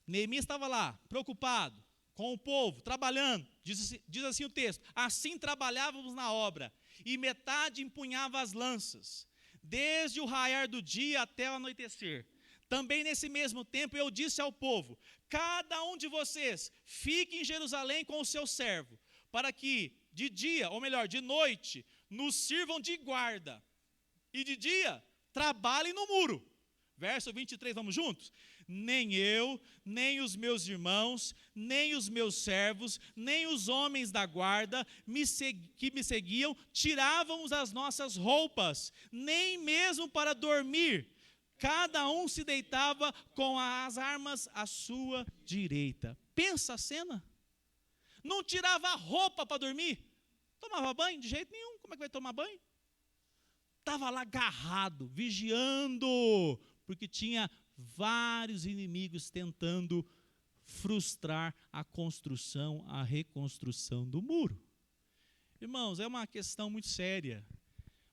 S1: Neemias estava lá, preocupado com o povo, trabalhando, diz assim o texto, assim trabalhávamos na obra, e metade empunhava as lanças, desde o raiar do dia até o anoitecer. Também nesse mesmo tempo eu disse ao povo, cada um de vocês fique em Jerusalém com o seu servo, para que de dia, ou melhor, de noite, nos sirvam de guarda, e de dia trabalhem no muro. Verso 23, vamos juntos? Nem eu, nem os meus irmãos, nem os meus servos, nem os homens da guarda que me seguiam, tirávamos as nossas roupas, nem mesmo para dormir. Cada um se deitava com as armas à sua direita. Pensa a cena. Não tirava a roupa para dormir. Tomava banho? De jeito nenhum. Como é que vai tomar banho? Estava lá agarrado, vigiando, porque tinha vários inimigos tentando frustrar a construção, a reconstrução do muro. Irmãos, é uma questão muito séria,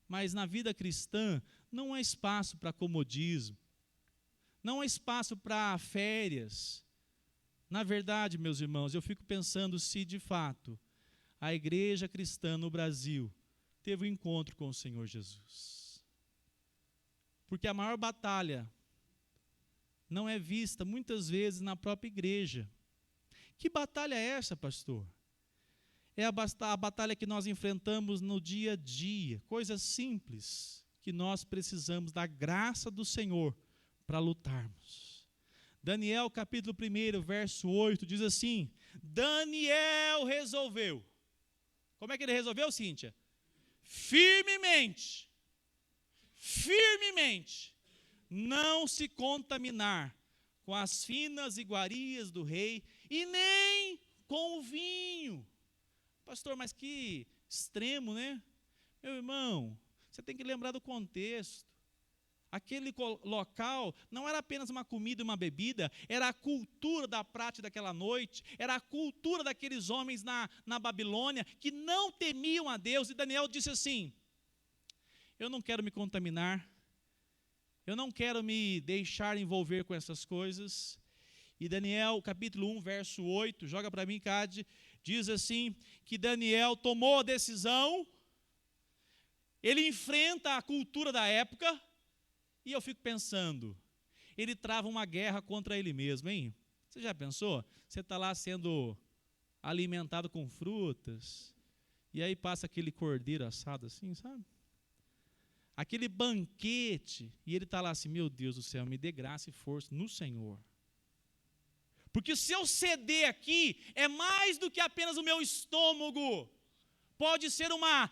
S1: mas na vida cristã não há espaço para comodismo, não há espaço para férias. Na verdade, meus irmãos, eu fico pensando se de fato a igreja cristã no Brasil teve um encontro com o Senhor Jesus. Porque a maior batalha não é vista muitas vezes na própria igreja. Que batalha é essa, pastor? É a batalha que nós enfrentamos no dia a dia, coisas simples, que nós precisamos da graça do Senhor para lutarmos. Daniel capítulo 1, verso 8, diz assim, Daniel resolveu. Como é que ele resolveu, Cíntia? Firmemente, não se contaminar com as finas iguarias do rei e nem com o vinho. Pastor, mas que extremo, né? Meu irmão, você tem que lembrar do contexto. Aquele local não era apenas uma comida e uma bebida, era a cultura da prática daquela noite, era a cultura daqueles homens na Babilônia que não temiam a Deus. E Daniel disse assim, eu não quero me contaminar, eu não quero me deixar envolver com essas coisas. E Daniel, capítulo 1, verso 8, joga para mim, Cade, diz assim, que Daniel tomou a decisão, ele enfrenta a cultura da época, e eu fico pensando, ele trava uma guerra contra ele mesmo, hein? Você já pensou? Você está lá sendo alimentado com frutas, e aí passa aquele cordeiro assado assim, sabe? Aquele banquete, e ele está lá assim, meu Deus do céu, me dê graça e força no Senhor. Porque se eu ceder aqui, é mais do que apenas o meu estômago. Pode ser uma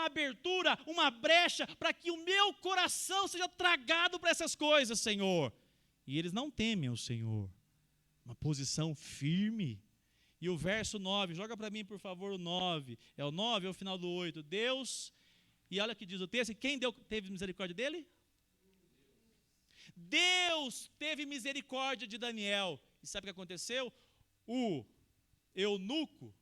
S1: abertura, uma brecha, para que o meu coração seja tragado para essas coisas, Senhor. E eles não temem ao Senhor. Uma posição firme. E o verso 9, joga para mim, por favor, o 9. É o 9, é o final do 8. Deus, e olha o que diz o texto, quem teve misericórdia dele? Deus teve misericórdia de Daniel. E sabe o que aconteceu? O eunuco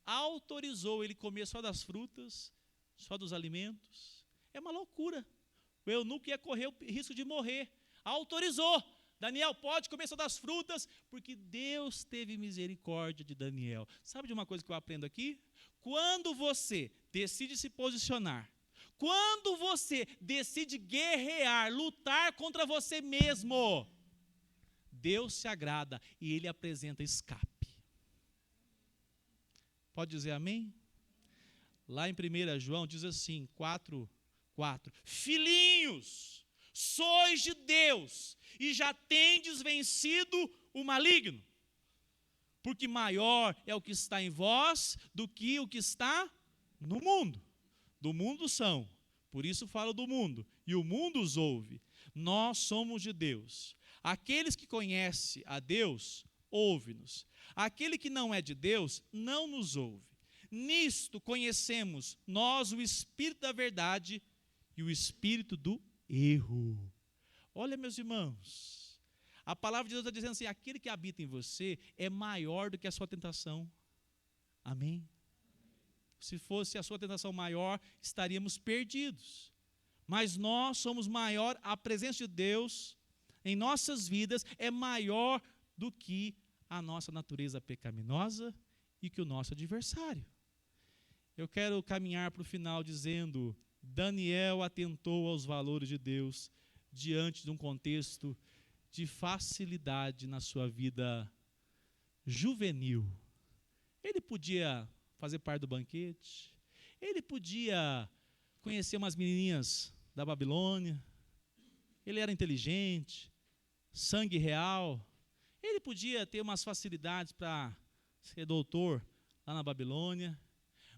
S1: autorizou ele comer só das frutas, só dos alimentos. É uma loucura. O eunuco ia correr o risco de morrer. Autorizou. Daniel pode comer só das frutas, porque Deus teve misericórdia de Daniel. Sabe de uma coisa que eu aprendo aqui? Quando você decide se posicionar, quando você decide guerrear, lutar contra você mesmo, Deus se agrada e Ele apresenta escape. Pode dizer amém? Lá em 1 João diz assim, 4, filhinhos, sois de Deus e já tendes vencido o maligno. Porque maior é o que está em vós do que o que está no mundo. Do mundo são, por isso falo do mundo, e o mundo os ouve. Nós somos de Deus. Aqueles que conhecem a Deus, ouve-nos. Aquele que não é de Deus, não nos ouve. Nisto conhecemos nós o Espírito da verdade e o Espírito do erro. Olha, meus irmãos, a palavra de Deus está dizendo assim, aquele que habita em você é maior do que a sua tentação. Amém? Se fosse a sua tentação maior, estaríamos perdidos. Mas nós somos maior, a presença de Deus em nossas vidas é maior do que a nossa natureza pecaminosa e que o nosso adversário. Eu quero caminhar para o final dizendo, Daniel atentou aos valores de Deus diante de um contexto de facilidade na sua vida juvenil. Ele podia fazer parte do banquete, ele podia conhecer umas menininhas da Babilônia, ele era inteligente, sangue real, ele podia ter umas facilidades para ser doutor lá na Babilônia,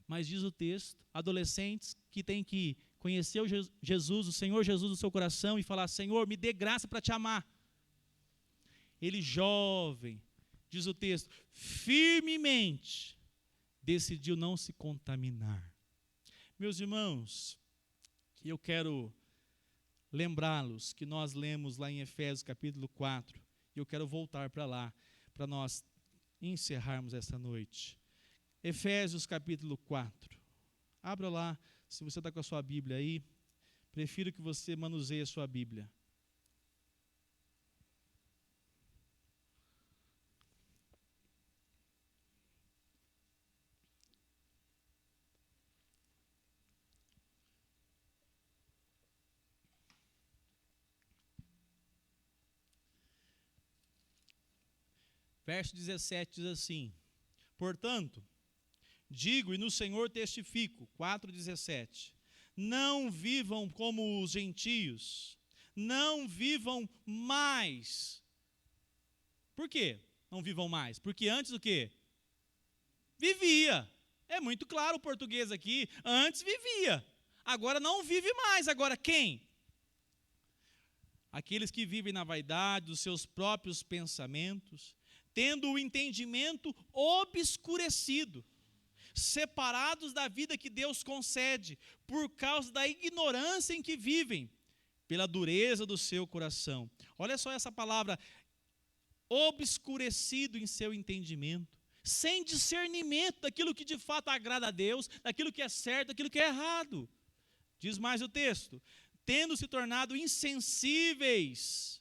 S1: mas diz o texto, adolescentes que têm que conhecer o Jesus, o Senhor Jesus no seu coração e falar, Senhor, me dê graça para te amar. Ele jovem, diz o texto, firmemente decidiu não se contaminar. Meus irmãos, eu quero lembrá-los que nós lemos lá em Efésios capítulo 4, e eu quero voltar para lá, para nós encerrarmos esta noite. Efésios capítulo 4. Abra lá, se você está com a sua Bíblia aí, prefiro que você manuseie a sua Bíblia. Verso 17 diz assim, portanto, digo e no Senhor testifico, 4,17, não vivam como os gentios, não vivam mais. Por quê? Não vivam mais? Porque antes o quê? Vivia. É muito claro o português aqui, antes vivia, agora não vive mais, agora quem? Aqueles que vivem na vaidade dos seus próprios pensamentos, tendo o entendimento obscurecido, separados da vida que Deus concede, por causa da ignorância em que vivem, pela dureza do seu coração. Olha só essa palavra, obscurecido em seu entendimento, sem discernimento daquilo que de fato agrada a Deus, daquilo que é certo, daquilo que é errado. Diz mais o texto, tendo se tornado insensíveis,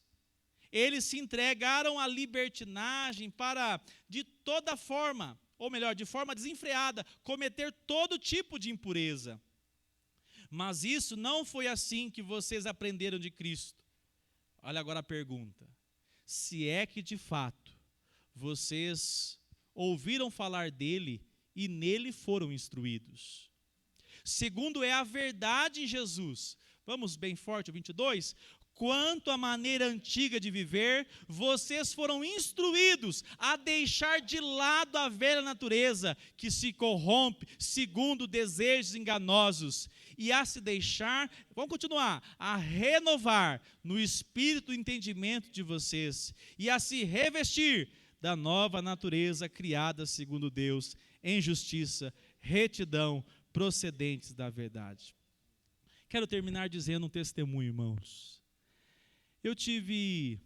S1: eles se entregaram à libertinagem para, de toda forma, ou melhor, de forma desenfreada, cometer todo tipo de impureza. Mas isso não foi assim que vocês aprenderam de Cristo. Olha agora a pergunta. Se é que de fato vocês ouviram falar dele e nele foram instruídos. Segundo é a verdade em Jesus. Vamos bem forte, o 22. Quanto à maneira antiga de viver, vocês foram instruídos a deixar de lado a velha natureza, que se corrompe segundo desejos enganosos, e a se deixar, vamos continuar, a renovar no espírito do entendimento de vocês, e a se revestir da nova natureza criada segundo Deus, em justiça, retidão, procedentes da verdade. Quero terminar dizendo um testemunho, irmãos. Eu tive,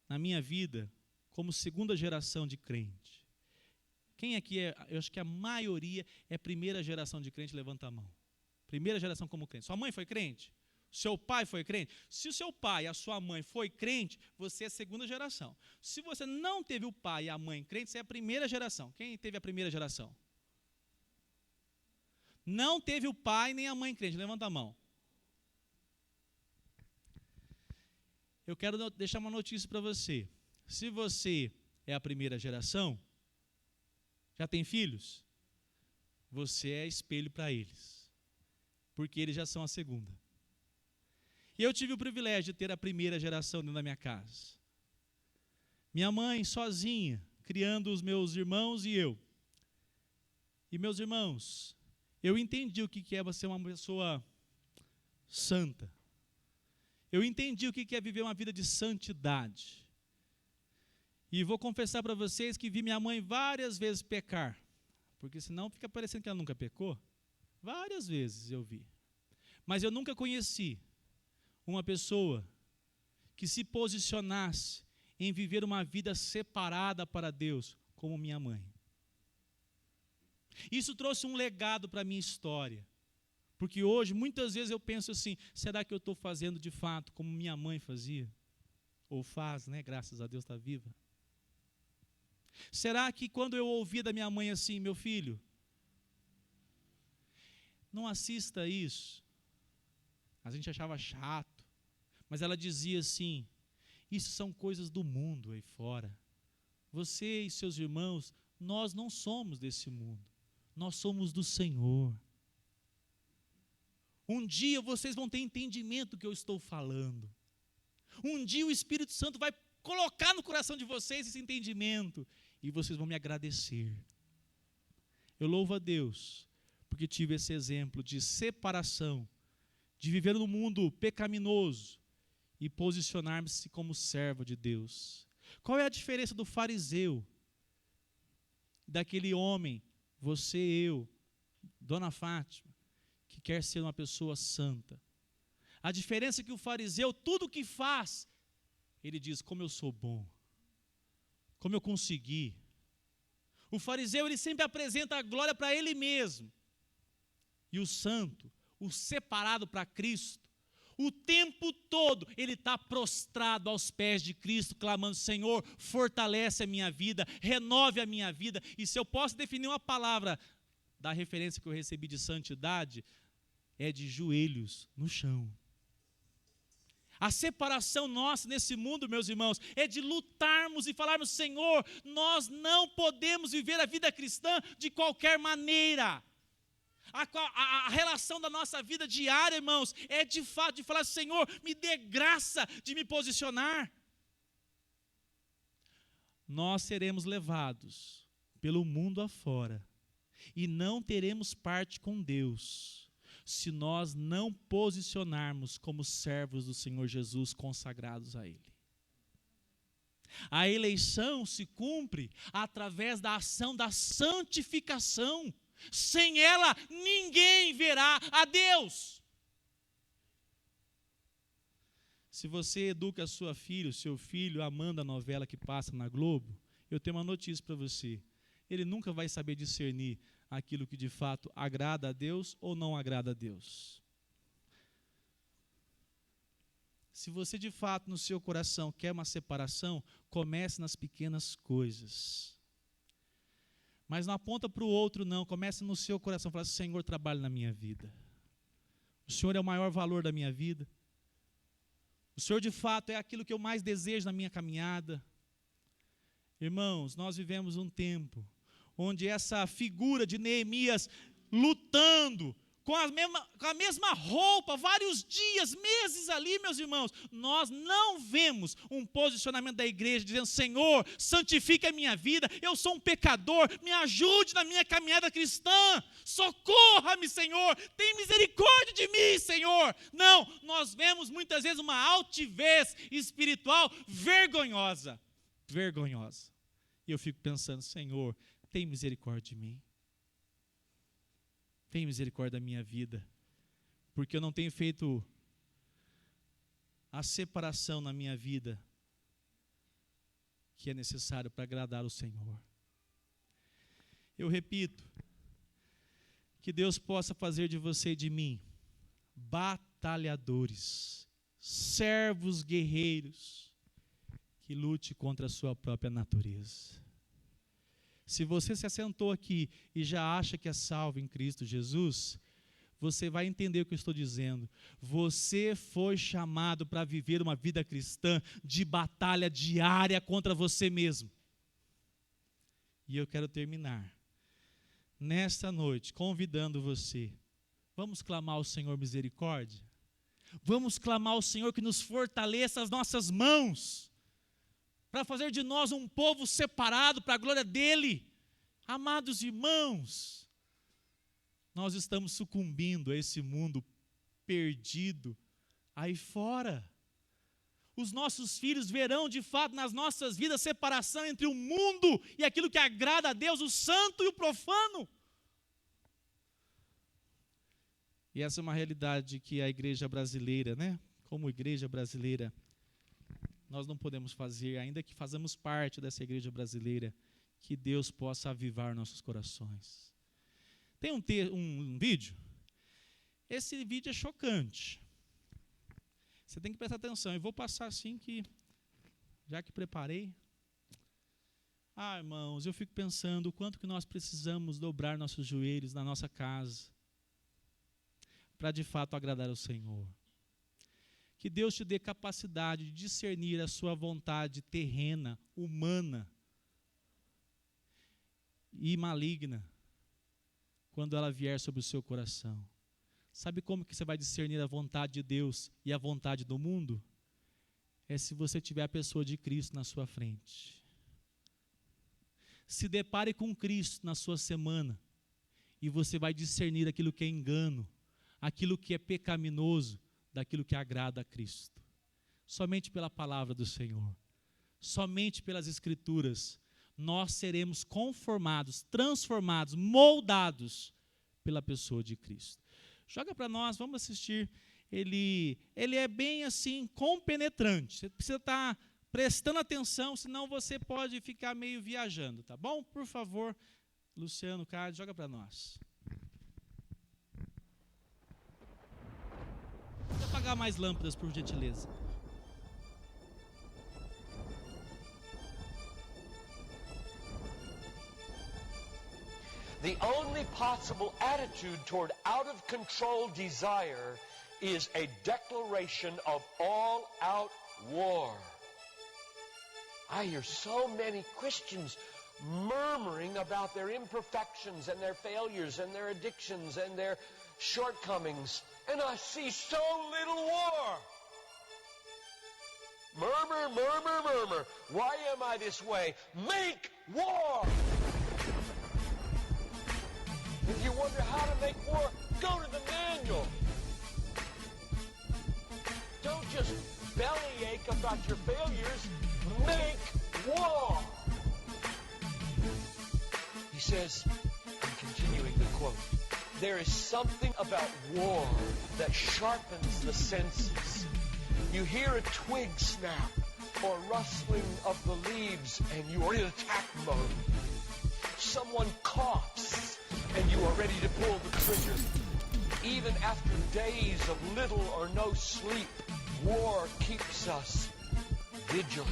S1: na minha vida, como segunda geração de crente. Quem aqui é, eu acho que a maioria é primeira geração de crente, levanta a mão. Primeira geração como crente. Sua mãe foi crente? Seu pai foi crente? Se o seu pai e a sua mãe foi crente, você é segunda geração. Se você não teve o pai e a mãe crente, você é a primeira geração. Quem teve a primeira geração? Não teve o pai nem a mãe crente, levanta a mão. Eu quero deixar uma notícia para você. Se você é a primeira geração, já tem filhos, você é espelho para eles, porque eles já são a segunda. E eu tive o privilégio de ter a primeira geração dentro da minha casa. Minha mãe, sozinha, criando os meus irmãos e eu. E meus irmãos, eu entendi o que é ser uma pessoa santa. Eu entendi o que é viver uma vida de santidade. E vou confessar para vocês que vi minha mãe várias vezes pecar. Porque senão fica parecendo que ela nunca pecou. Várias vezes eu vi. Mas eu nunca conheci uma pessoa que se posicionasse em viver uma vida separada para Deus, como minha mãe. Isso trouxe um legado para a minha história. Porque hoje, muitas vezes eu penso assim, será que eu estou fazendo de fato como minha mãe fazia? Ou faz, né? Graças a Deus está viva. Será que quando eu ouvia da minha mãe assim, meu filho, não assista isso. A gente achava chato. Mas ela dizia assim, isso são coisas do mundo aí fora. Você e seus irmãos, nós não somos desse mundo. Nós somos do Senhor. Um dia vocês vão ter entendimento do que eu estou falando. Um dia o Espírito Santo vai colocar no coração de vocês esse entendimento. E vocês vão me agradecer. Eu louvo a Deus, porque tive esse exemplo de separação, de viver no mundo pecaminoso e posicionar-se como servo de Deus. Qual é a diferença do fariseu, daquele homem, você, eu, Dona Fátima, que quer ser uma pessoa santa? A diferença é que o fariseu, tudo que faz, ele diz, como eu sou bom, como eu consegui. O fariseu, ele sempre apresenta a glória para ele mesmo. E o santo, o separado para Cristo, o tempo todo ele está prostrado aos pés de Cristo, clamando, Senhor, fortalece a minha vida, renove a minha vida. E se eu posso definir uma palavra da referência que eu recebi de santidade, é de joelhos no chão. A separação nossa nesse mundo, meus irmãos, é de lutarmos e falarmos, Senhor, nós não podemos viver a vida cristã de qualquer maneira. A relação da nossa vida diária, irmãos, é de fato de falar, Senhor, me dê graça de me posicionar. Nós seremos levados pelo mundo afora e não teremos parte com Deus se nós não posicionarmos como servos do Senhor Jesus consagrados a Ele. A eleição se cumpre através da ação da santificação. Sem ela, ninguém verá a Deus. Se você educa a sua filha, o seu filho, amando a novela que passa na Globo, eu tenho uma notícia para você. Ele nunca vai saber discernir aquilo que de fato agrada a Deus ou não agrada a Deus. Se você de fato no seu coração quer uma separação, comece nas pequenas coisas. Mas não aponta para o outro não, comece no seu coração, fala, Senhor, trabalhe na minha vida. O Senhor é o maior valor da minha vida. O Senhor de fato é aquilo que eu mais desejo na minha caminhada. Irmãos, nós vivemos um tempo onde essa figura de Neemias lutando com a mesma roupa, vários dias, meses ali, meus irmãos, nós não vemos um posicionamento da igreja dizendo, Senhor, santifique a minha vida, eu sou um pecador, me ajude na minha caminhada cristã, socorra-me, Senhor, tem misericórdia de mim, Senhor. Não, nós vemos muitas vezes uma altivez espiritual vergonhosa. E eu fico pensando, Senhor, tem misericórdia de mim. Tem misericórdia da minha vida, porque eu não tenho feito a separação na minha vida que é necessário para agradar o Senhor. Eu repito, que Deus possa fazer de você e de mim batalhadores, servos guerreiros, que lute contra a sua própria natureza. Se você se assentou aqui e já acha que é salvo em Cristo Jesus, você vai entender o que eu estou dizendo. Você foi chamado para viver uma vida cristã de batalha diária contra você mesmo. E eu quero terminar nesta noite convidando você. Vamos clamar ao Senhor misericórdia? Vamos clamar ao Senhor que nos fortaleça as nossas mãos. para fazer de nós um povo separado para a glória dele. Amados irmãos, nós estamos sucumbindo a esse mundo perdido aí fora. Os nossos filhos verão de fato nas nossas vidas separação entre o mundo e aquilo que agrada a Deus, o santo e o profano. E essa é uma realidade que a igreja brasileira, como igreja brasileira, nós não podemos fazer, ainda que façamos parte dessa igreja brasileira, que Deus possa avivar nossos corações. Tem um vídeo, esse vídeo é chocante. Você tem que prestar atenção, eu vou passar assim que, já que preparei. Irmãos, eu fico pensando o quanto que nós precisamos dobrar nossos joelhos na nossa casa, para de fato agradar ao Senhor. Que Deus te dê capacidade de discernir a sua vontade terrena, humana e maligna, quando ela vier sobre o seu coração. Sabe como que você vai discernir a vontade de Deus e a vontade do mundo? É se você tiver a pessoa de Cristo na sua frente. Se depare com Cristo na sua semana e você vai discernir aquilo que é engano, aquilo que é pecaminoso, daquilo que agrada a Cristo. Somente pela palavra do Senhor, somente pelas Escrituras, nós seremos conformados, transformados, moldados pela pessoa de Cristo. Joga para nós, vamos assistir. Ele é bem assim, compenetrante. Você precisa estar prestando atenção, senão você pode ficar meio viajando, tá bom? Por favor, Luciano Carlos, joga para nós. Vou apagar mais lâmpadas, por gentileza.
S2: The only possible attitude toward out-of-control desire is a declaration of all-out war. I hear so many Christians murmuring about their imperfections and their failures and their addictions and their shortcomings, and I see so little war. Murmur, murmur, murmur. Why am I this way? Make war! If you wonder how to make war, go to the manual. Don't just bellyache about your failures. Make war. He says, I'm continuing the quote, there is something about war that sharpens the senses. You hear a twig snap or rustling of the leaves and you are in attack mode. Someone coughs and you are ready to pull the trigger. Even after days of little or no sleep, war keeps us vigilant.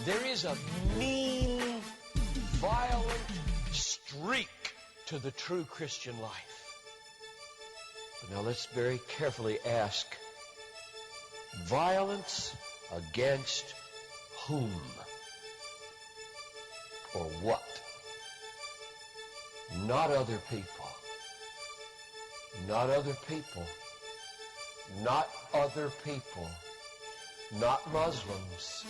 S2: There is a mean, violent streak to the true Christian life. But now let's very carefully ask, violence against whom? Or what? Not other people. Not other people. Not other people. Not Muslims.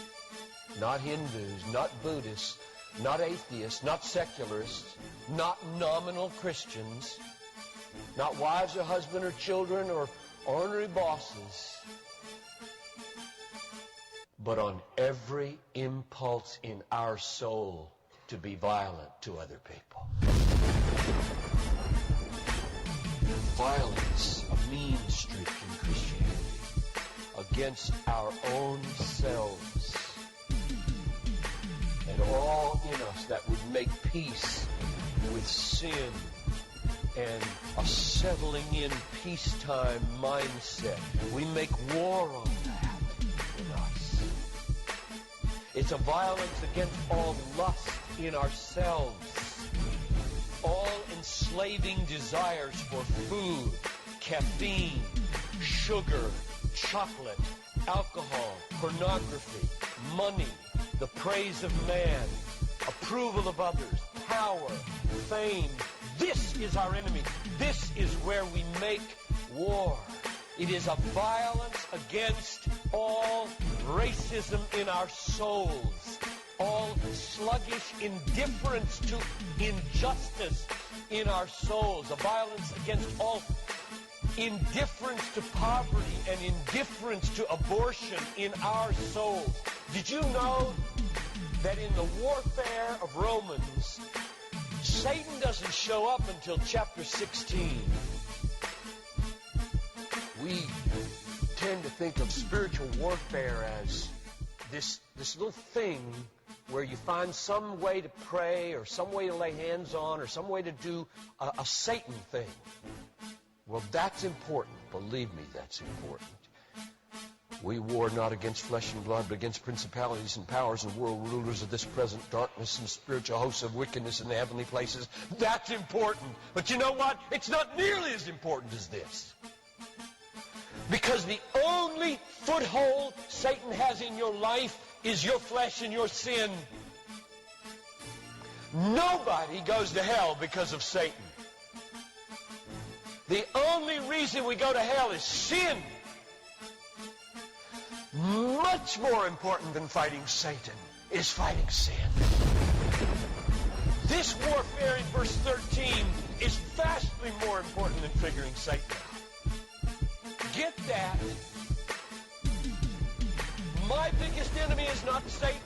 S2: Not Hindus. Not Buddhists. Not atheists. Not secularists. Not nominal Christians. Not wives or husband or children or ornery bosses. But on every impulse in our soul to be violent to other people. Violence, a mean streak in Christianity, against our own selves and all in us that would make peace with sin and a settling in peacetime mindset. We make war on that in us. It's a violence against all lust in ourselves, all enslaving desires for food, caffeine, sugar, chocolate, alcohol, pornography, money, the praise of man, approval of others, power, fame. This is our enemy. This is where we make war. It is a violence against all racism cynicism in our souls, all sluggish indifference to injustice in our souls, a violence against all indifference to poverty and indifference to abortion in our souls. Did you know that in the warfare of Romans, Satan doesn't show up until chapter 16? We tend to think of spiritual warfare as this little thing where you find some way to pray or some way to lay hands on or some way to do a Satan thing. Well, that's important. Believe me, that's important. We war not against flesh and blood, but against principalities and powers and world rulers of this present darkness and spiritual hosts of wickedness in the heavenly places. That's important. But you know what? It's not nearly as important as this. Because the only foothold Satan has in your life is your flesh and your sin. Nobody goes to hell because of Satan. The only reason we go to hell is sin. Much more important than fighting Satan is fighting sin. This warfare in verse 13 is vastly more important than figuring Satan out. Get that. My biggest enemy is not Satan.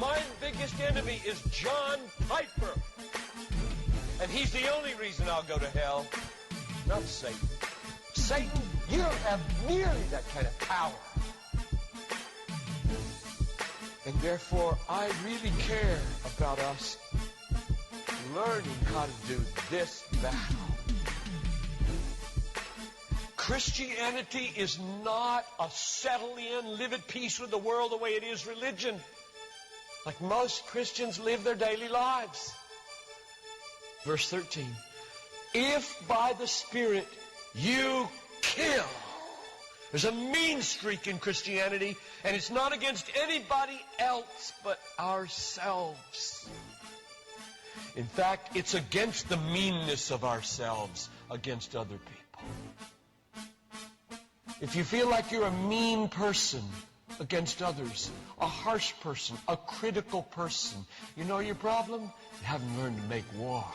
S2: My biggest enemy is John Piper. And he's the only reason I'll go to hell, not Satan. Satan, you don't have nearly that kind of power. And therefore, I really care about us learning how to do this battle. Christianity is not a settle in, live at peace with the world the way it is religion. Like most Christians live their daily lives. Verse 13. If by the Spirit you kill. There's a mean streak in Christianity, and it's not against anybody else but ourselves. In fact, it's against the meanness of ourselves against other people. If you feel like you're a mean person against others, a harsh person, a critical person, you know your problem? You haven't learned to make war.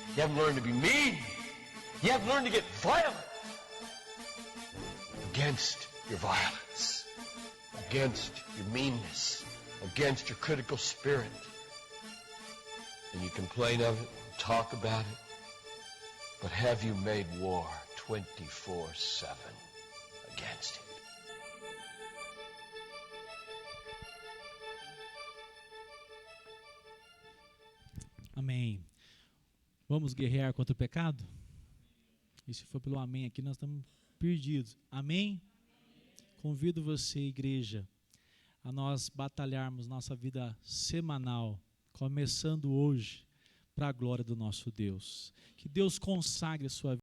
S2: You haven't learned to be mean. You haven't learned to get violent against your violence, against your meanness, against your critical spirit. And you complain of it, talk about it, but have you made war 24/7 against it?
S1: Amém. Vamos guerrear contra o pecado? E se for pelo amém aqui, nós estamos perdidos. Amém? Convido você, igreja, a nós batalharmos nossa vida semanal, começando hoje, para a glória do nosso Deus. Que Deus consagre a sua vida.